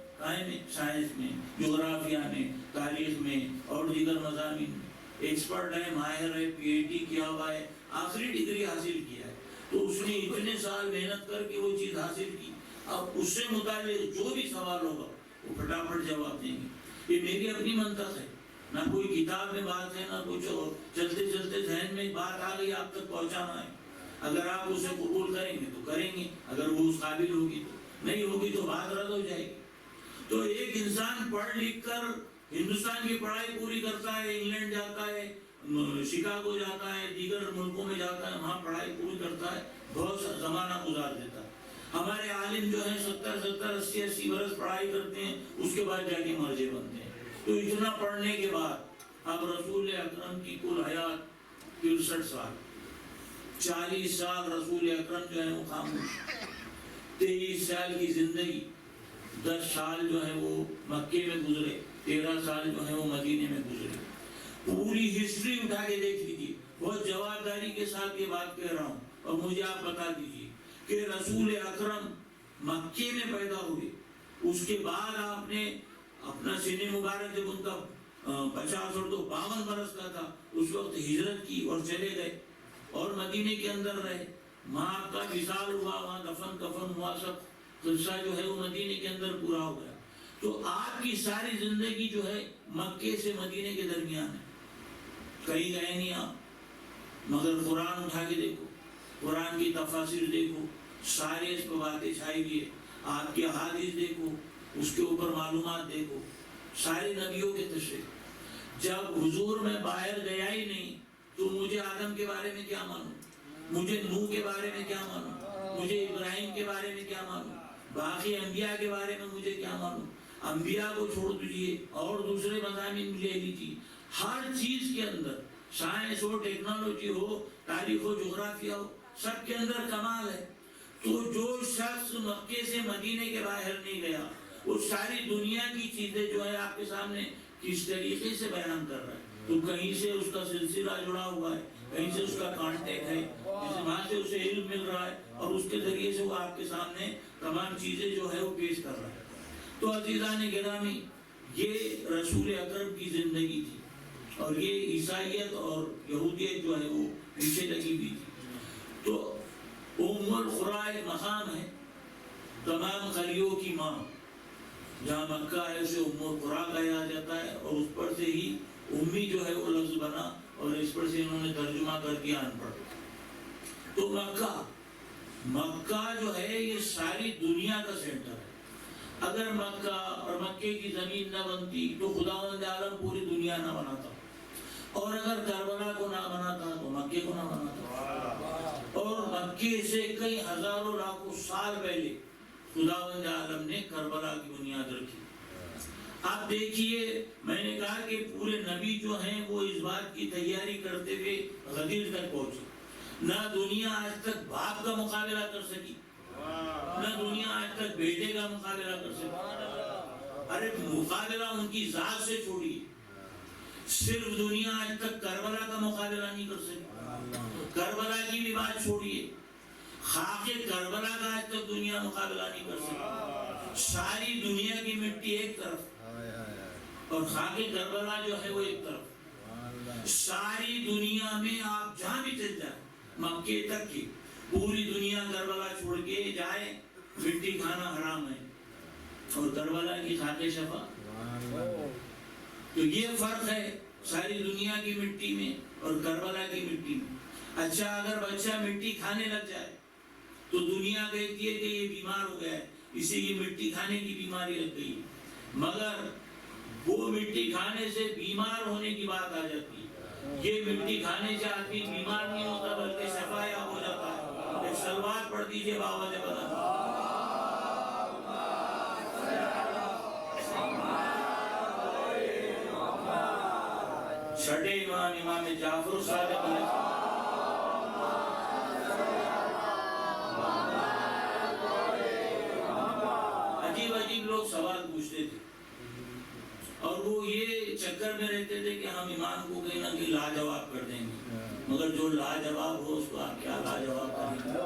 سائنس میں، جغرافیہ میں، تاریخ میں اور دیگر مضامین میں ایکسپرٹ ہے، ماہر ہے، پی ایچ ڈی کیا ہوا ہے، آخری ڈگری حاصل کیا ہے، تو اس نے اتنے سال محنت کر کے وہ چیز حاصل کی، اب اس سے متعلق جو بھی سوال ہوگا وہ پھٹافٹ جواب دیں گے۔ یہ میری اپنی منطق ہے، نہ کوئی کتاب میں بات ہے نہ کچھ اور، چلتے چلتے ذہن میں بات آ گئی، آپ تک پہنچانا ہے۔ اگر آپ اسے قبول کریں گے تو کریں گے، اگر وہ اس قابل ہوگی تو نہیں ہوگی تو بات رد ہو جائے گی۔ تو ایک انسان پڑھ لکھ کر ہندوستان کی پڑھائی پوری کرتا ہے، انگلینڈ جاتا ہے، شکاگو جاتا ہے، دیگر ملکوں میں جاتا ہے، وہاں پڑھائی پوری کرتا ہے، بہت سا زمانہ گزار دیتا ہے۔ ہمارے عالم جو ہیں 70 80 برس پڑھائی کرتے ہیں، اس کے بعد جا کے مرجع بنتے ہیں۔ تو اتنا پڑھنے کے بعد اب رسول اکرم کی کل حیات 63 سال، 40 سال رسول اکرم جو ہے وہ خاموش، 23 سال کی زندگی، 10 سال جو ہے وہ مکے میں گزرے، 13 سال جو ہے وہ مدینے میں گزرے۔ پوری ہسٹری اٹھا کے دیکھ لیجیے، بہت جوابداری کے ساتھ یہ بات کہہ رہا ہوں، اور مجھے آپ بتا دیجیے کہ رسول اکرم مکے میں پیدا ہوئے، اس کے بعد آپ نے اپنا سن مبارک جب ان کا 50 اور تو 52 برس کا تھا، اس وقت ہجرت کی اور چلے گئے اور مدینے کے اندر رہے، وہاں آپ کا وصال ہوا، وہاں دفن کفن ہوا، سب قصہ جو ہے وہ مدینے کے اندر پورا ہو گیا۔ تو آپ کی ساری زندگی جو ہے مکے سے مدینے کے درمیان ہے، کہیں گئے نہیں آپ، مگر قرآن اٹھا کے دیکھو، قرآن کی تفاسیر دیکھو، سارے اس پہ باتیں چھائی ہوئی ہے. آپ کے حدیث دیکھو، اس کے اوپر معلومات دیکھو، سارے نبیوں کے تشریح. جب حضور میں باہر گیا ہی نہیں تو مجھے آدم کے بارے میں کیا معلوم، مجھے نوح کے بارے میں کیا معلوم، مجھے ابراہیم کے بارے میں کیا معلوم، باقی انبیاء کے بارے میں مجھے کیا معلوم. انبیاء کو چھوڑ دیجیے اور دوسرے مضامین لے لیجیے، ہر چیز کے اندر، سائنس ہو، ٹیکنالوجی ہو، تاریخ ہو، جغرافیہ ہو، سب کے اندر کمال ہے. تو جو شخص مکے سے مدینے کے باہر نہیں گیا، وہ ساری دنیا کی چیزیں جو ہے آپ کے سامنے کس طریقے سے بیان کر رہا ہے. تو کہیں سے اس کا سلسلہ جڑا ہوا ہے، کہیں سے اس کا کانٹیکٹ ہے، وہاں سے اسے علم مل رہا ہے اور اس کے ذریعے سے وہ آپ کے سامنے تمام چیزیں جو ہے وہ پیش کر رہا ہے. تو عزیزان گرامی، یہ رسول اکرم کی زندگی تھی اور یہ عیسائیت اور یہودیت جو ہے وہ پیچھے لگی ہوئی تھی. تو ام القریٰ ایک مقام ہے، تمام قریوں کی ماں، جہاں مکہ ہے اسے ام القریٰ کہا جاتا ہے، اور اس پر سے ہی امی جو ہے وہ لفظ بنا اور اس پر سے انہوں نے ترجمہ کر دیا ان پڑھ. تو مکہ جو ہے یہ ساری دنیا کا سینٹر ہے. اگر مکہ اور مکے کی زمین نہ بنتی تو خداوند عالم پوری دنیا نہ بناتا، اور اگر کربلا کو نہ بناتا تو مکے کو نہ بناتا. اور مکے سے کئی ہزاروں لاکھوں سال پہلے خداوند عالم نے کربلا کی بنیاد رکھی. آپ دیکھیے، میں نے کہا کہ پورے نبی جو ہیں وہ اس بات کی تیاری کرتے ہوئے غدیر تک پہنچے. نہ دنیا آج تک باپ کا مقابلہ کر سکی، نہ دنیا آج تک بیٹے کا مقابلہ کر سکی. ارے مقابلہ ان کی ذات سے چھوڑیے، صرف دنیا آج تک کربلا کا مقابلہ نہیں کر سکی. کربلا کی بھی بات چھوڑیے، خاک کربلا کا آج تک دنیا مقابلہ نہیں کر سکی. ساری دنیا کی مٹی ایک طرف اور خاک کربلا جو ہے وہ ایک طرف. ساری دنیا میں آپ جہاں بھی چل جائیں، مکے تک کی پوری دنیا کربلا چھوڑ کے جائے، مٹی کھانا حرام ہے اور کربلا کی خاک شفا. تو یہ فرق ہے ساری دنیا کی مٹی میں اور کربلا کی مٹی میں. اچھا، اگر بچہ مٹی کھانے لگ جائے تو دنیا کہتی ہے کہ یہ بیمار ہو گیا ہے، اسی کی مٹی کھانے کی بیماری لگ گئی. مگر وہ مٹی کھانے سے بیمار ہونے کی بات آ جاتی ہے. یہ مٹی کھانے سے آدمی بیمار نہیں ہوتا بلکہ شفا یاب ہو جاتا ہے. ایک صلوات پڑھ دیجئے بابا نے بتا. چھٹے امام جعفر صادق علیہ السلام. عجیب عجیب لوگ سوال پوچھتے تھے اور وہ یہ چکر میں رہتے تھے کہ ہم امام کو کہیں نہ کہیں لاجواب کر دیں گے. مگر جو لاجواب ہو اس کو آپ کیا لاجواب کریں گے.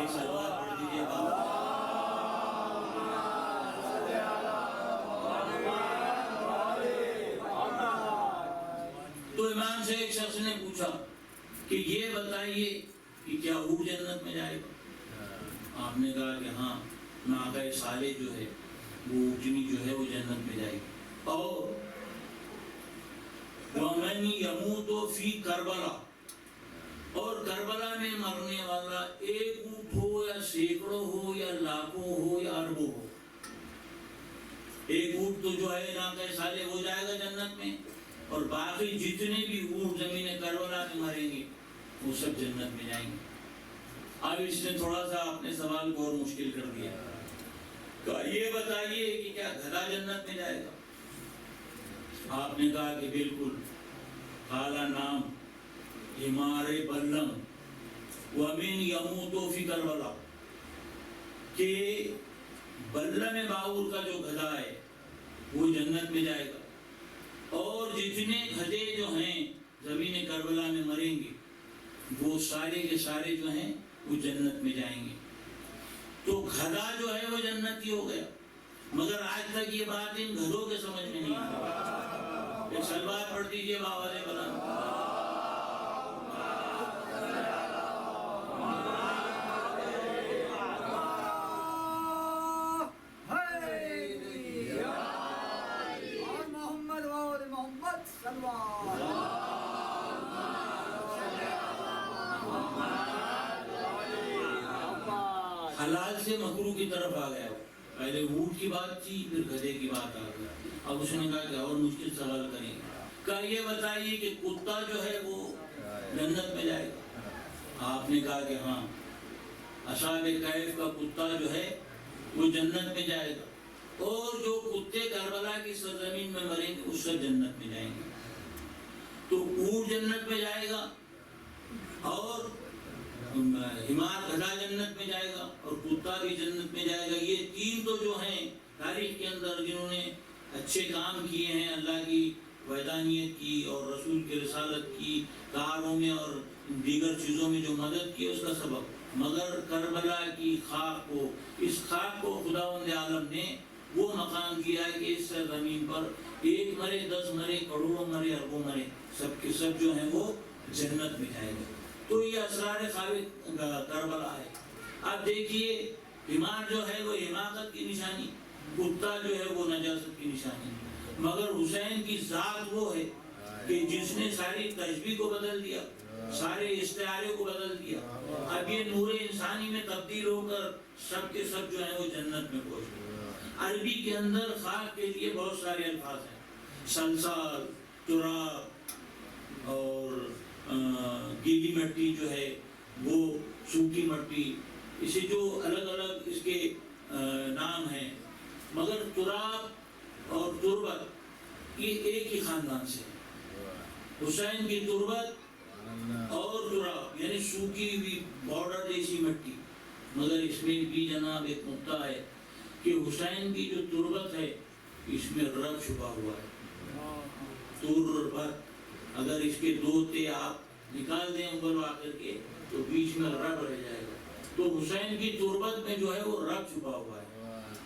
ایک سوال پڑھ دیجیے بابا. تو امام سے ایک شخص نے پوچھا کہ یہ بتائیے کہ کیا اونٹ جنت میں جائے گا؟ آپ نے کہا کہ ہاں، ناقہ صالح جو ہے وہ اونٹنی جو ہے وہ جنت میں جائے گی. اور وَمَنْ يَمُوتُ فِي كَرْبَلَا، اور کربلا میں مرنے والا ایک اونٹ ہو یا سینکڑوں ہو یا لاکھوں ہو یا اربوں ہو، ایک اونٹ تو جو ہے ناقہ صالح ہو جائے گا جنت میں، اور باقی جتنے بھی اونٹ زمین کربلا میں مریں گے وہ سب جنت میں جائیں گے. اب اس نے تھوڑا سا اپنے سوال کو اور مشکل کر دیا. تو یہ بتائیے کہ کیا گدھا جنت میں جائے گا؟ آپ نے کہا کہ بالکل. قال نام حمار بلم ومن یموت فی کربلا، کہ بلم باور کا جو گدھا ہے وہ جنت میں جائے گا، اور جتنے گدھے جو ہیں زمین کربلا میں مریں گے وہ سارے کے سارے جو ہیں وہ جنت میں جائیں گے. تو گدھا جو ہے وہ جنتی ہو گیا. مگر آج تک یہ بات ان گدھوں کے سمجھ میں نہیں آئی. ایک سلوات پڑھ دیجئے بابا نے بنا. حلال سے مکروہ کی طرف آ گیا. پہلے اونٹ کی بات تھی، پھر گدھے کی بات آ گئی. اب اس نے کہا کہ اور مشکل سوال کریں گے. کہا یہ بتائیے کہ کتا جو ہے وہ جنت میں جائے گا؟ آپ نے کہا کہ ہاں، اصحاب کہف کا کتا جو ہے وہ جنت میں جائے گا، اور جو کتے کربلا کی سرزمین میں مریں گے اس سے جنت میں جائیں گے. تو اونٹ جنت میں جائے گا، اور حمار گدھا جنت میں جائے گا، اور کتا بھی جنت میں جائے گا. یہ تین تو جو ہیں تاریخ کے اندر جنہوں نے اچھے کام کیے ہیں، اللہ کی وحدانیت کی اور رسول کی رسالت کی کاروں میں اور دیگر چیزوں میں جو مدد کی، اس کا سبب. مگر کربلا کی خاک کو، اس خاک کو خداوند عالم نے وہ مقام دیا ہے کہ اس زمین پر ایک مرے، 10 مرے، کروڑوں مرے، اربوں مرے، سب کے سب جو ہیں وہ جنت میں جائے گا. تو یہ اسرار خواب کربلا ہے. اب دیکھیے، حمار جو ہے وہ حماقت کی نشانی، کتا جو ہے وہ نجاست کی نشانی. مگر حسین کی ذات وہ ہے کہ جس نے ساری تشبیہ کو بدل دیا، سارے استعارے کو بدل دیا. اب یہ نور انسانی میں تبدیل ہو کر سب کے سب جو ہیں وہ جنت میں پہنچ گئے. عربی کے اندر خاک کے لیے بہت سارے الفاظ ہیں: سلسال، تراب، اور گیلی مٹی جو ہے وہ سوکھی مٹی، اسے جو الگ الگ اس کے نام ہیں. مگر تراب اور تربت یہ ایک ہی خاندان سے ہے. حسین کی تربت اور تراب یعنی سوکھی ہوئی بارڈر جیسی مٹی. مگر اس میں بھی جناب ایک نقطہ ہے کہ حسین کی جو تربت ہے اس میں رب چھپا ہوا ہے. تربت، اگر اس کے 2 تے آپ نکال دیں اوپر آ کر کے تو بیچ میں رب رہ جائے گا. تو حسین کی تربت میں جو ہے وہ رب چھپا ہوا ہے.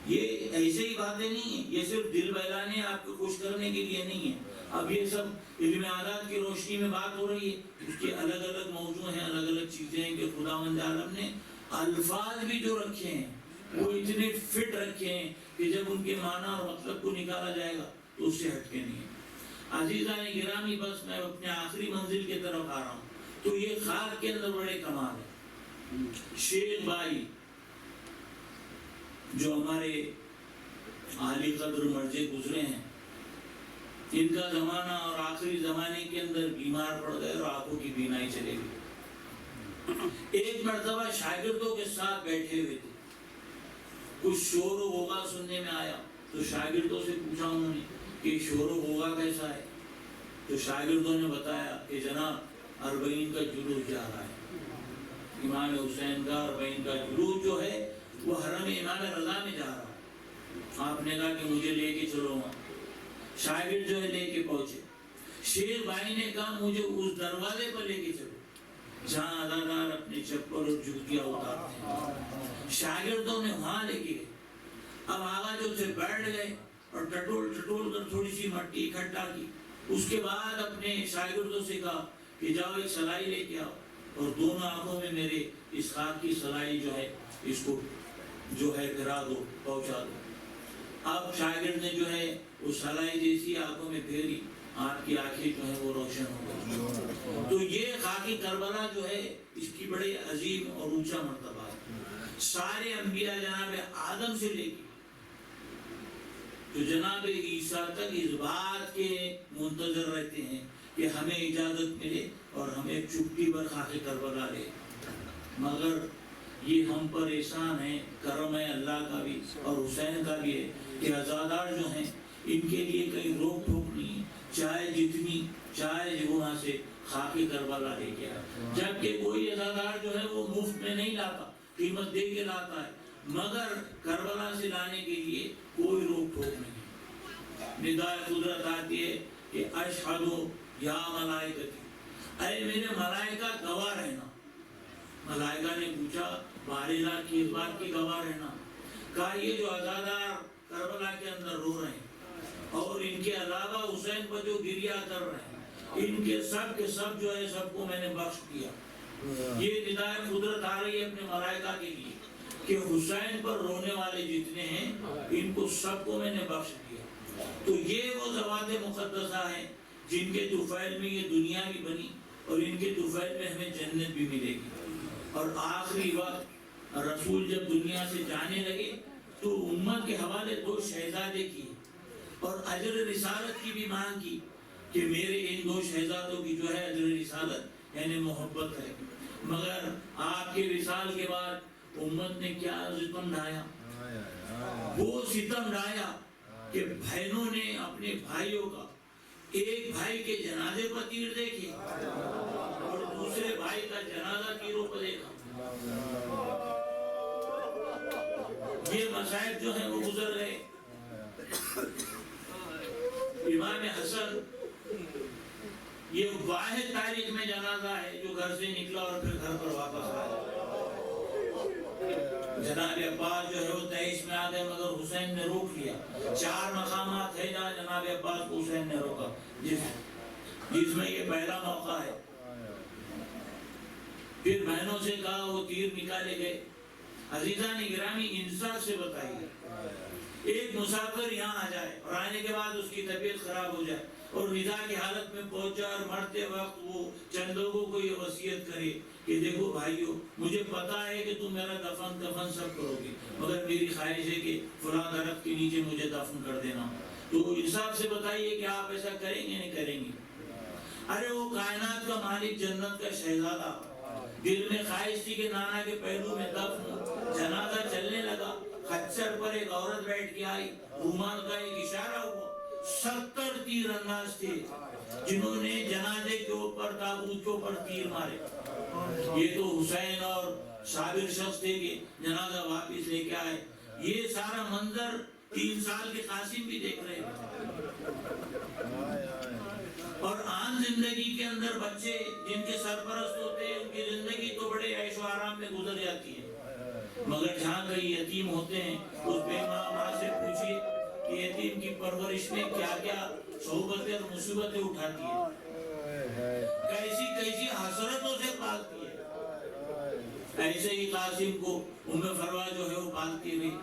یہ ایسے ہی باتیں نہیں ہیں، یہ صرف دل بہلانے آپ کو خوش کرنے کے لیے نہیں ہے. اب یہ سب علم عادات کی روشنی میں بات ہو رہی ہے، اس کے الگ الگ موضوع ہیں، الگ الگ چیزیں ہیں کہ خداوند عالم نے الفاظ بھی جو رکھے ہیں وہ اتنے فٹ رکھے ہیں کہ جب ان کے معنی اور مطلب کو نکالا جائے گا تو اس سے ہٹ کے نہیں ہے. عزیزان گرامی، بس میں اپنے آخری منزل کی طرف آ رہا ہوں. تو یہ خاک کے اندر بڑے کمال ہے. شیخ بھائی جو ہمارے عالی قدر مرجے گزرے ہیں، ان کا زمانہ اور آخری زمانے کے اندر بیمار پڑ گئے اور آنکھوں کی بینائی چلے گئی. ایک مرتبہ شاگردوں کے ساتھ بیٹھے ہوئے تھے، کچھ شور و غوغا سننے میں آیا تو شاگردوں سے پوچھا انہوں نے کہ شور و غوغا کیسا ہے؟ تو شاگردوں نے بتایا کہ جناب 40 کا جلوس جا رہا ہے. امام حسین کا 40 کا جلوس جو ہے وہ حرم امام رضا میں جا رہا ہے. آپ نے کہا کہ مجھے لے کے چلو وہاں. شاگرد جو ہے لے کے پہنچے. شیر بھائی نے کہا مجھے اس دروازے پر لے کے چلو جہاں اداکار اپنے چپل اور جوتیاں اتارتے ہیں. شاگردوں نے وہاں لے کے گئے. اب آغا جو تھے بیٹھ گئے اور ٹٹول ٹٹول کر تھوڑی سی مٹی اکٹھا کی. اس کے بعد اپنے شاگردوں سے کہا کہ جاؤ ایک سلائی لے کے آؤ اور دونوں آنکھوں میں میرے اس خاک کی سلائی جو ہے اس کو جو ہے پھرا دو، پہنچا دو. اب شاگرد نے جو ہے وہ سلائی جیسی آنکھوں میں پھیری، آپ کی آنکھیں جو ہیں وہ روشن ہو گئی. تو یہ خاکی کربلا جو ہے اس کی بڑے عظیم اور اونچا مرتبہ ہے. سارے انبیاء جناب آدم سے لے کے تو جناب عیسیٰ تک اس بات کے منتظر رہتے ہیں کہ ہمیں اجازت ملے اور ہمیں چپٹی پر خاک کربلا لے. مگر یہ ہم پر احسان ہے، کرم ہے اللہ کا بھی اور حسین کا بھی ہے کہ عزادار جو ہیں ان کے لیے کہیں روک ٹوک نہیں، چاہے جتنی چاہے وہاں سے خاک کربلا لے کے آئے. جبکہ کوئی عزادار جو ہے وہ مفت میں نہیں لاتا، قیمت دے کے لاتا ہے. مگر کربلا سے لانے کے لیے کوئی روک ٹوک نہیں. ندائے قدرت آتی ہے کہ اشہدو یا ملائکتی، اے میرے ملائکہ گواہ رہنا. ملائکہ نے پوچھا بارزہ کی اس بات کی گواہ رہنا؟ کہا یہ جو عزادار کربلا کے اندر رو رہے ہیں اور ان کے علاوہ حسین پر جو گریہ کر رہے ہیں، ان کے سب جو ہے سب کو میں نے بخش دیا. یہ ندائے قدرت آ رہی ہے اپنے ملائکہ کے لیے کہ حسین پر رونے والے جتنے ہیں ان کو سب کو میں نے بخش دیا. تو یہ وہ ذوات مقدسہ ہیں جن کے طفیل میں یہ دنیا بھی بنی اور ان کے طفیل میں ہمیں جنت بھی ملے گی. اور آخری وقت رسول جب دنیا سے جانے لگے تو امت کے حوالے 2 شہزادے کیے اور اجر رسالت کی بھی مانگ کی کہ میرے ان 2 شہزادوں کی جو ہے اجر رسالت یعنی محبت ہے. مگر آپ کے وصال کے بعد امت نے کیا ستم ڈھایا؟ وہ ستم ڈھایا کہ بہنوں نے اپنے بھائیوں کا ایک بھائی کے جنازے پر تیر دیکھے اور دوسرے بھائی کا جنازہ تیروں پر دیکھا. یہ مصائب جو ہیں وہ گزر گئے. امام حسن یہ واحد تاریخ میں جنازہ ہے جو گھر سے نکلا اور پھر گھر پر واپس آیا. جناب عباس جو ہے وہ 23 میں آ گئے مگر حسین نے روک لیا. 4 مقامات ہے جہاں جناب عباس کو حسین نے روکا جس میں یہ پہلا موقع ہے. پھر بہنوں سے کہا وہ تیر نکالے گئے. عزیزان گرامی انصاف سے بتائیے ایک مسافر یہاں آ جائے اور آنے کے بعد اس کی طبیعت خراب ہو جائے اور نزاع کی حالت میں پہنچ جائے اور مرتے وقت وہ چند لوگوں کو یہ وصیت کرے کہ دیکھو بھائیو مجھے پتا ہے کہ تم میرا دفن سب کرو گے مگر میری خواہش ہے کہ فلاں درخت کے نیچے مجھے دفن کر دینا. تو انصاف سے بتائیے کہ آپ ایسا کریں گے نہیں کریں گے؟ ارے وہ کائنات کا مالک جنت کا شہزادہ دل میں خواہش تھی کہ نانا کے پہلو میں دفن. جنازہ چلنے لگا. خچر پر ایک عورت بیٹھ کے آئی. رومال کا ایک اشارہ ہوا. 70 تیر انداز تھے جنہوں نے جنازے کے اوپر تابوت کے اوپر تیر مارے. یہ تو حسین اور صابر شخص تھے کہ جنازہ واپس لے کے آئے. یہ سارا منظر 3 سال کے قاسم بھی دیکھ رہے اور عام زندگی کے اندر بچے جن کے سرپرست ہوتے ہیں ان کی زندگی تو بڑے عیش و آرام میں گزر جاتی ہے. مگر جہاں کئی یتیم ہوتے ہیں اس بے ماں سے پوچھیے کہ یتیم کی پرورش میں کیا کیا صحبتیں اور مصیبتیں اٹھاتی ہے, کیسی کیسی حسرتوں سے پالتی ہے. ایسے ہی قاسم کو ام فروا جو ہے وہ پالتی رہی.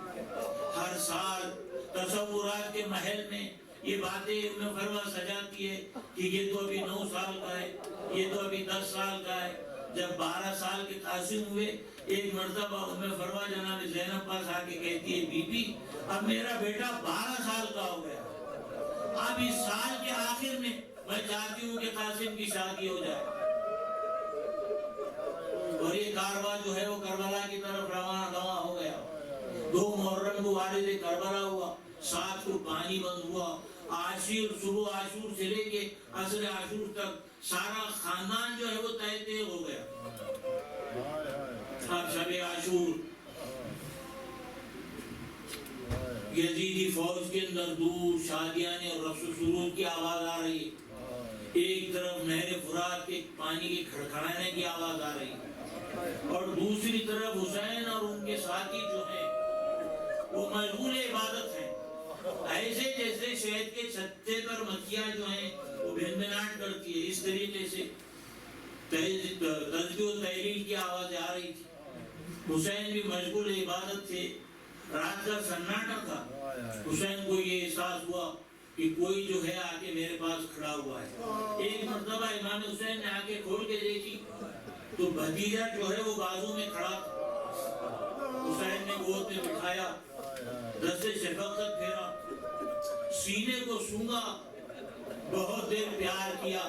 ہر سال تصورات کے محل میں یہ باتیں ام فروا سجاتی ہے کہ یہ تو ابھی 9 سال کا ہے, یہ تو ابھی 10 سال کا ہے. جب 12 سال کے قاسم ہوئے ایک مرتبہ ام فروا جناب زینب پاس آ کے کہتی ہے بی بی اب میرا بیٹا 12 سال کا ہو گیا, اب اس سال کے آخر میں میں چاہتی ہوں کہ قاسم کی شادی ہو جائے. اور یہ کارواں جو ہے وہ کربلا کی طرف رواں ہو گیا. 2 محرم کو والد کربلا ہوا, 7 کو پانی بند ہوا. صبح عاشور سے لے کے عصر عاشور تک سارا خاندان جو ہے وہ تہتے ہو گیا. اب شب عاشور یزیدی فوج کے اندر دور شادیانے اور رقص و سرود کی آواز آ رہی ہے. ایک طرف نہر فرات کے پانی کے کھڑکھڑانے کی آواز آ رہی ہے اور دوسری طرف حسین اور ان کے ساتھی جو ہیں وہ مشغول عبادت ہیں. ایسے جیسے شہد کے چھتے پر مکھیاں جو ہیں وہ بھنبھناہٹ کرتی ہے, اس طریقے سے تسبیح و تحلیل کی آوازیں آ رہی تھی. حسین بھی مشغول عبادت تھے. رات کا سناٹا تھا. حسین کو یہ احساس ہوا کہ کوئی جو ہے آ کے میرے پاس کھڑا ہوا ہے. ایک مرتبہ امام حسین نے آ کے کھول کے دیکھی تو بھتیجا جو ہے وہ بازو میں کھڑا تھا. حسین نے گود میں بٹھایا, دستے شفقت پھیرا, سینے کو سونگا, بہت دیر پیار کیا,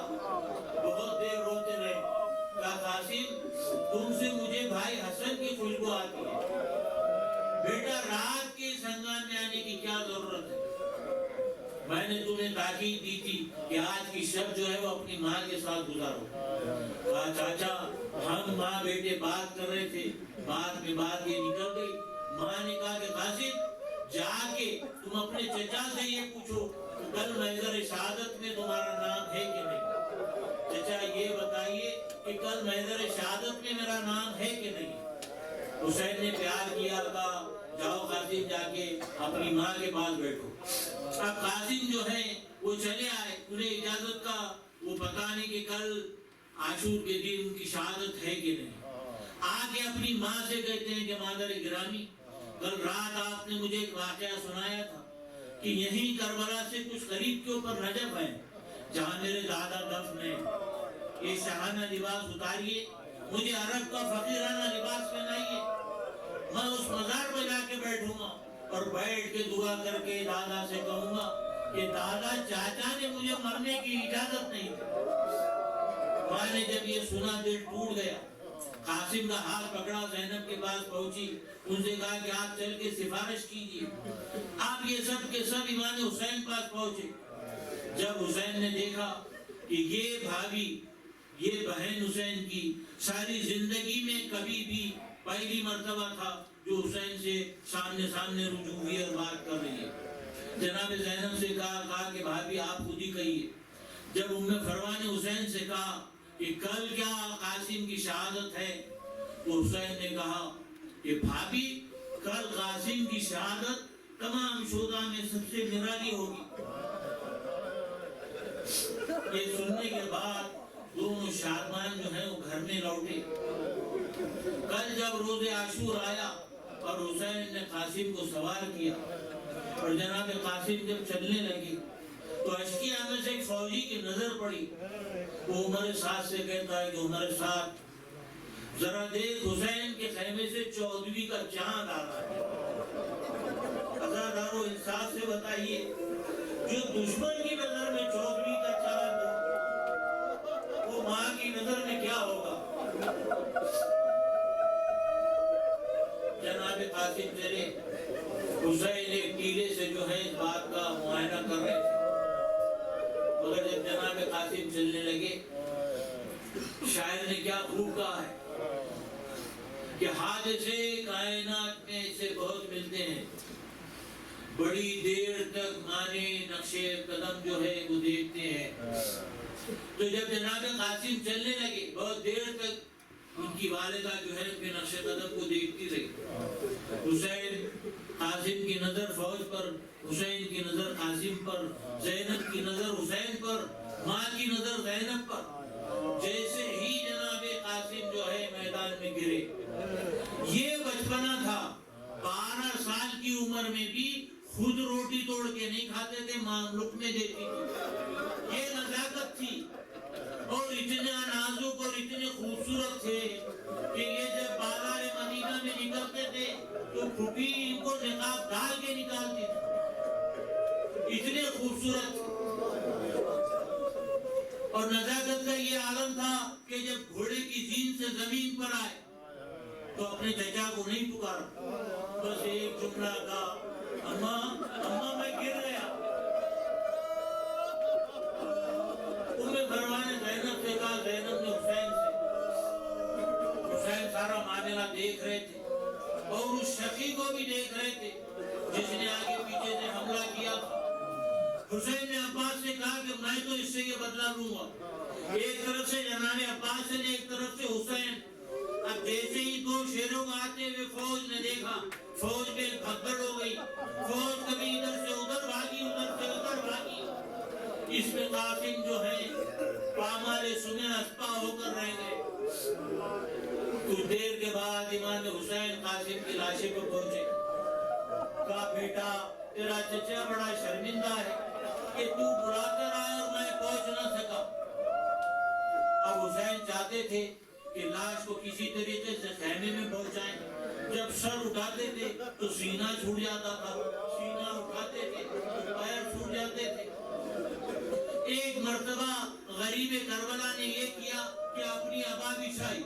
بہت دیر روتے رہے. کہا قاسم تم سے مجھے بھائی حسن کی خوشبو آتی ہے, بیٹا رات کے اس ہنگام میں آنے کی کیا ضرورت ہے؟ میں نے تمہیں تاکید دی تھی کہ آج کی شب جو ہے وہ اپنی ماں کے ساتھ گزارو. کہا چاچا ہم ماں بیٹے بات کر رہے تھے, بعد میں بات یہ نکل گئی. ماں نے کہا کہ قاسم جا کے تم اپنے چچا سے یہ پوچھو کل محضر شہادت میں تمہارا نام ہے کہ نہیں. چچا یہ بتائیے کہ کل محضر شہادت میں میرا نام ہے کہ نہیں. حسین نے پیار کیا, کہا جاؤ قاسم جا کے اپنی ماں کے پاس بیٹھو. اب قاسم جو ہے وہ چلے آئے, انہیں اجازت کا وہ پتا نہیں کہ کل عاشور کے دن ان کی شہادت ہے کہ نہیں. آ کے اپنی ماں سے کہتے ہیں کہ مادر گرامی کل رات آپ نے مجھے ایک واقعہ سنایا تھا کہ یہیں کربلا سے کچھ قریب کے اوپر نجف ہے جہاں میرے دادا دفن ہیں. یہ شاہانہ لباس اتاریے, مجھے عرب کا فقیرانہ لباس پہنائیے. اور بیٹھ کے دعا کر کے دادا سے کہوں گا کہ دادا چاچا نے مجھے مرنے کی اجازت نہیں دی۔ ماں نے جب یہ سنا دل ٹوٹ گیا، قاسم کا ہاتھ پکڑا، زینب کے پاس پہنچی، ان سے کہا کہ آپ چل کے سفارش کیجیے۔ آپ یہ سب کے سب امام حسین پاس پہنچے۔ جب حسین نے دیکھا کہ یہ بھابھی، یہ بہن حسین کی ساری زندگی میں کبھی بھی پہلی مرتبہ تھا جو حسین سے سامنے رجوع ہوئی اور بات کر رہی ہے، جناب زینب سے کہا کہ بھابھی آپ خود ہی کہیے۔ جب ام فروہ نے حسین سے کہا کہ کل کیا قاسم کی شہادت ہے، تو حسین نے کہا کہ بھابھی کل قاسم کی شہادت تمام شہداء میں سب سے نرالی ہوگی۔ یہ سننے کے بعد دونوں شادمان جو ہیں وہ گھر میں لوٹے۔ کل جب روز عاشور آیا اور حسین نے قاسم کو سوال کیا اور جناب قاسم جب چلنے لگے تو اشکیاء میں سے ایک فوجی کی نظر پڑی۔ وہ عمر سعد سے کہتا ہے کہ عمر سعد ذرا دیکھ، حسین کے خیمے سے 14ویں کا چاند آ رہا ہے۔ عزادارو انصاف سے بتائیے، جو دشمن کی نظر میں 14ویں کا چاند ہو، وہ ماں کی نظر میں کیا ہوگا؟ جناب قاسم چلے، حسین ایک ٹیلے سے جو ہے اس بات کا معائنہ کر رہے تھے، مگر جب جناب قاسم چلنے لگے، شاعر نے کیا خوب کہا ہے کہ حادثے کائنات میں سے بہت ملتے ہیں، بڑی دیر تک مانے نقشے قدم جو ہے وہ دیکھتے ہیں۔ تو جب جناب قاسم چلنے لگے، بہت دیر تک ان کی والدہ جو ہے ان کے نقش قدم کو دیکھتی رہی۔ حسین، قاسم کی نظر فوج پر، حسین کی نظر قاسم پر، زینب کی نظر حسین پر، ماں کی نظر زینب پر۔ جیسے ہی جناب قاسم جو ہے میدان میں گرے، یہ بچپنا تھا، 12 سال کی عمر میں بھی خود روٹی توڑ کے نہیں کھاتے تھے، ماں لقمے دیتی تھی۔ یہ نزاکت تھی، اور اتنے نازک اور اتنے خوبصورت تھے کہ یہ جب بازار مدینہ میں نکلتے تھے تو پھوپھی ان کو نقاب ڈال کے نکالتی تھی، اتنے خوبصورت تھے۔ اور نزاکت کا یہ عالم تھا کہ جب گھوڑے کی زین سے زمین پر آئے تو اپنے چچا کو نہیں پکارا، بس ایک جملہ کہا، اماں میں گر گیا۔ زینب سے کہا، زینب نے حسین سے، حسین سارا معاملہ دیکھ رہے تھے اور اس شقی کو بھی دیکھ رہے تھے جس نے آگے پیچھے سے حملہ کیا تھا۔ حسین نے عباس سے کہا کہ میں تو اس سے یہ بدلہ لوں گا۔ ایک طرف سے جناب عباس نے، ایک طرف سے حسین۔ اب جیسے ہی دو شیروں کو آتے ہوئے فوج نے دیکھا، فوج میں بھگدڑ ہو گئی، فوج کبھی ادھر سے ادھر بھاگی، ادھر سے ادھر بھاگی۔ اس میں قاسم جو ہے پامال سنے اسپا ہو کر رہ گئے۔ کچھ دیر کے بعد امام حسین قاسم کی لاشے پر پہنچے، کہا بیٹا تیرا چچا بڑا شرمندہ ہے کہ تو بلا کر آیا اور میں پہنچ نہ سکا۔ اب حسین چاہتے تھے کہ لاش کو کسی طریقے سے خیمے میں پہنچائیں۔ جب سر اٹھاتے تھے تو سینہ چھوٹ جاتا تھا، سینہ اٹھاتے تھے تو پیر چھوٹ جاتے تھے۔ ایک مرتبہ غریب کربلا نے یہ کیا کہ اپنی ابا بچھائی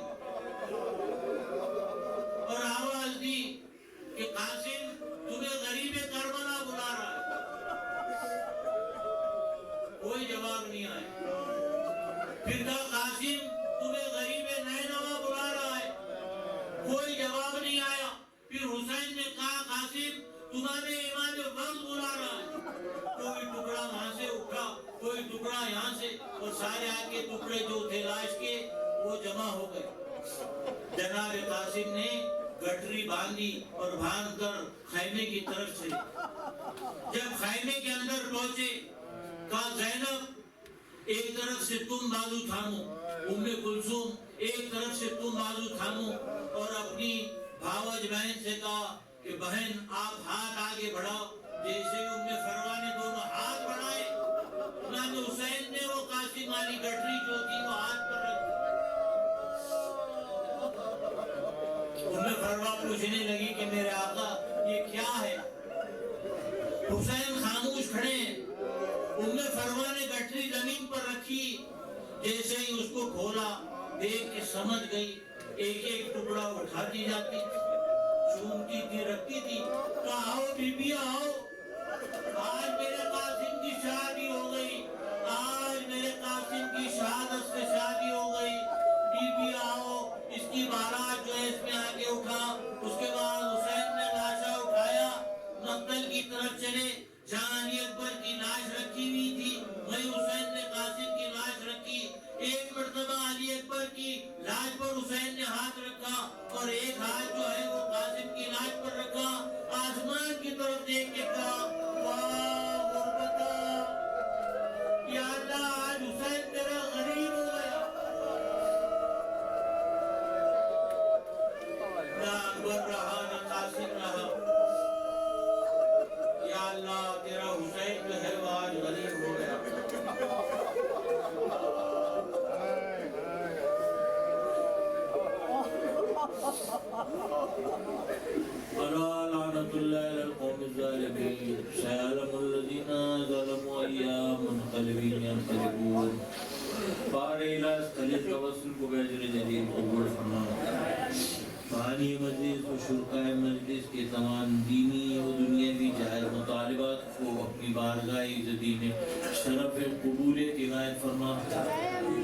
اور آواز دی کہ قاسم تمہیں غریب کربلا بلا رہا ہے۔ کوئی جواب نہیں آیا۔ پھر کہا قاسم تمہیں غریب نینوا بلا رہا ہے، کوئی جواب نہیں آیا۔ پھر حسین نے کہا قاسم تمہارے امام وقت بلا رہا ہے۔ کوئی ٹکڑا وہاں سے اٹھا، کوئی ٹکڑا یہاں سے، اور سارے آگے ٹکڑے جو تھے لاش کے وہ جمع ہو گئے۔ جناب قاسم نے گٹری باندھی اور باندھ کر خیمے کی طرف چلے۔ جب خیمے کے اندر پہنچے کہا زینب ایک طرف سے تم بازو تھامو، ام کلثوم ایک طرف سے تم بازو تھامو، اور اپنی بھاوج بہن سے کہا کہ بہن آپ ہاتھ آگے بڑھاؤ۔ جیسے ام فروہ نے دونوں ہاتھ بڑھائے، امام حسین نے وہ قاسم والی گٹری جو تھی وہ ہاتھ پر رکھ دی۔ ام فروہ پوچھنے لگی کہ میرے آقا یہ کیا ہے؟ کھولا، دیکھ کے سمجھ گئی، ایک ایک ٹکڑا اٹھاتی جاتی تھی، چومتی تھی، رکھتی تھی، کہا آؤ بی بی آؤ، آج میرے قاسم کی شادی ہو گئی، آج میرے قاسم کی شہادت سے شادی ہو گئی، بی بی آؤ۔ اس کی بارات جو ہے اس میں آگے اٹھا، اس کے بعد حسین نے لاشا اٹھایا، مقتل کی طرف چلے، جہاں علی اکبر کی لاش رکھی ہوئی تھی وہیں حسین نے قاسم کی لاش رکھی، ایک مرتبہ علی اکبر کی لاش پر حسین نے ہاتھ رکھا اور ایک ہاتھ جو ہے وہ قاسم کی لاش پر رکھا، آسمان کی طرف دیکھ کے کہا واہ غربتا، یا اللہ آج حسین تیرا غریب ہو گیا، نہ اکبر رہا نہ قاسم رہا، یا اللہ تیرا حسین جو ہے وہ آج غریب ہو گیا۔ ألا لعنة الله على القوم الظالمين سيعلم الذين ظلموا أيّ منقلب ينقلبون۔ بار الہ خلیل توسل کو بأجر جلیل قبول فرماؤ۔ بانی مجلس و شرکائے مجلس کے تمام دینی و دنیاوی جائز مطالبات کو اپنی بارگاہ عزتی میں شرف قبولیت عنایت فرما۔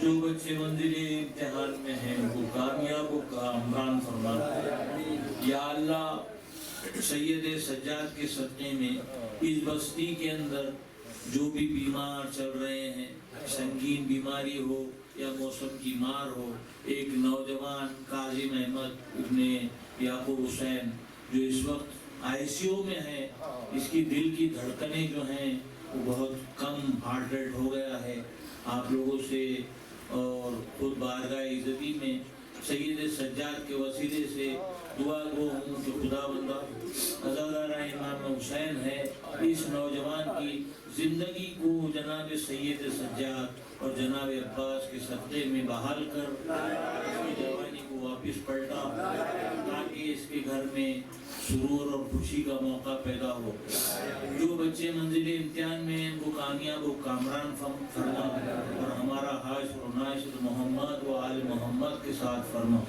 جو بچے منزل امتحان میں ہیں ان کو کامیاب و کامران فرما۔ یا اللہ سید سجاد کے صدقے میں اس بستی کے اندر جو بھی بیمار چل رہے ہیں، سنگین بیماری ہو یا موسم کی مار ہو، ایک نوجوان کاظم احمد ابن یعقوب حسین جو اس وقت آئی سی یو میں ہے، اس کی دل کی دھڑکنیں جو ہیں وہ بہت کم، ہارٹ ریٹ ہو گیا ہے، آپ لوگوں سے اور خود بارگاہ عزتی میں سید سجاد کے وسیلے سے دعا گو ہوں کہ خدا بندہ عزادارہ امام حسین ہے، اس نوجوان کی زندگی کو جناب سید سجاد اور جناب عباس کے صدقے میں بحال کر اس کی جوانی کو واپس پلٹا تاکہ اس کے گھر میں سرور اور خوشی کا موقع پیدا ہو۔ جو بچے منزل امتحان میں ان کو کامیاب و کامران فرما اور ہمارا حاشر و ناشر محمد و آل محمد کے ساتھ فرما۔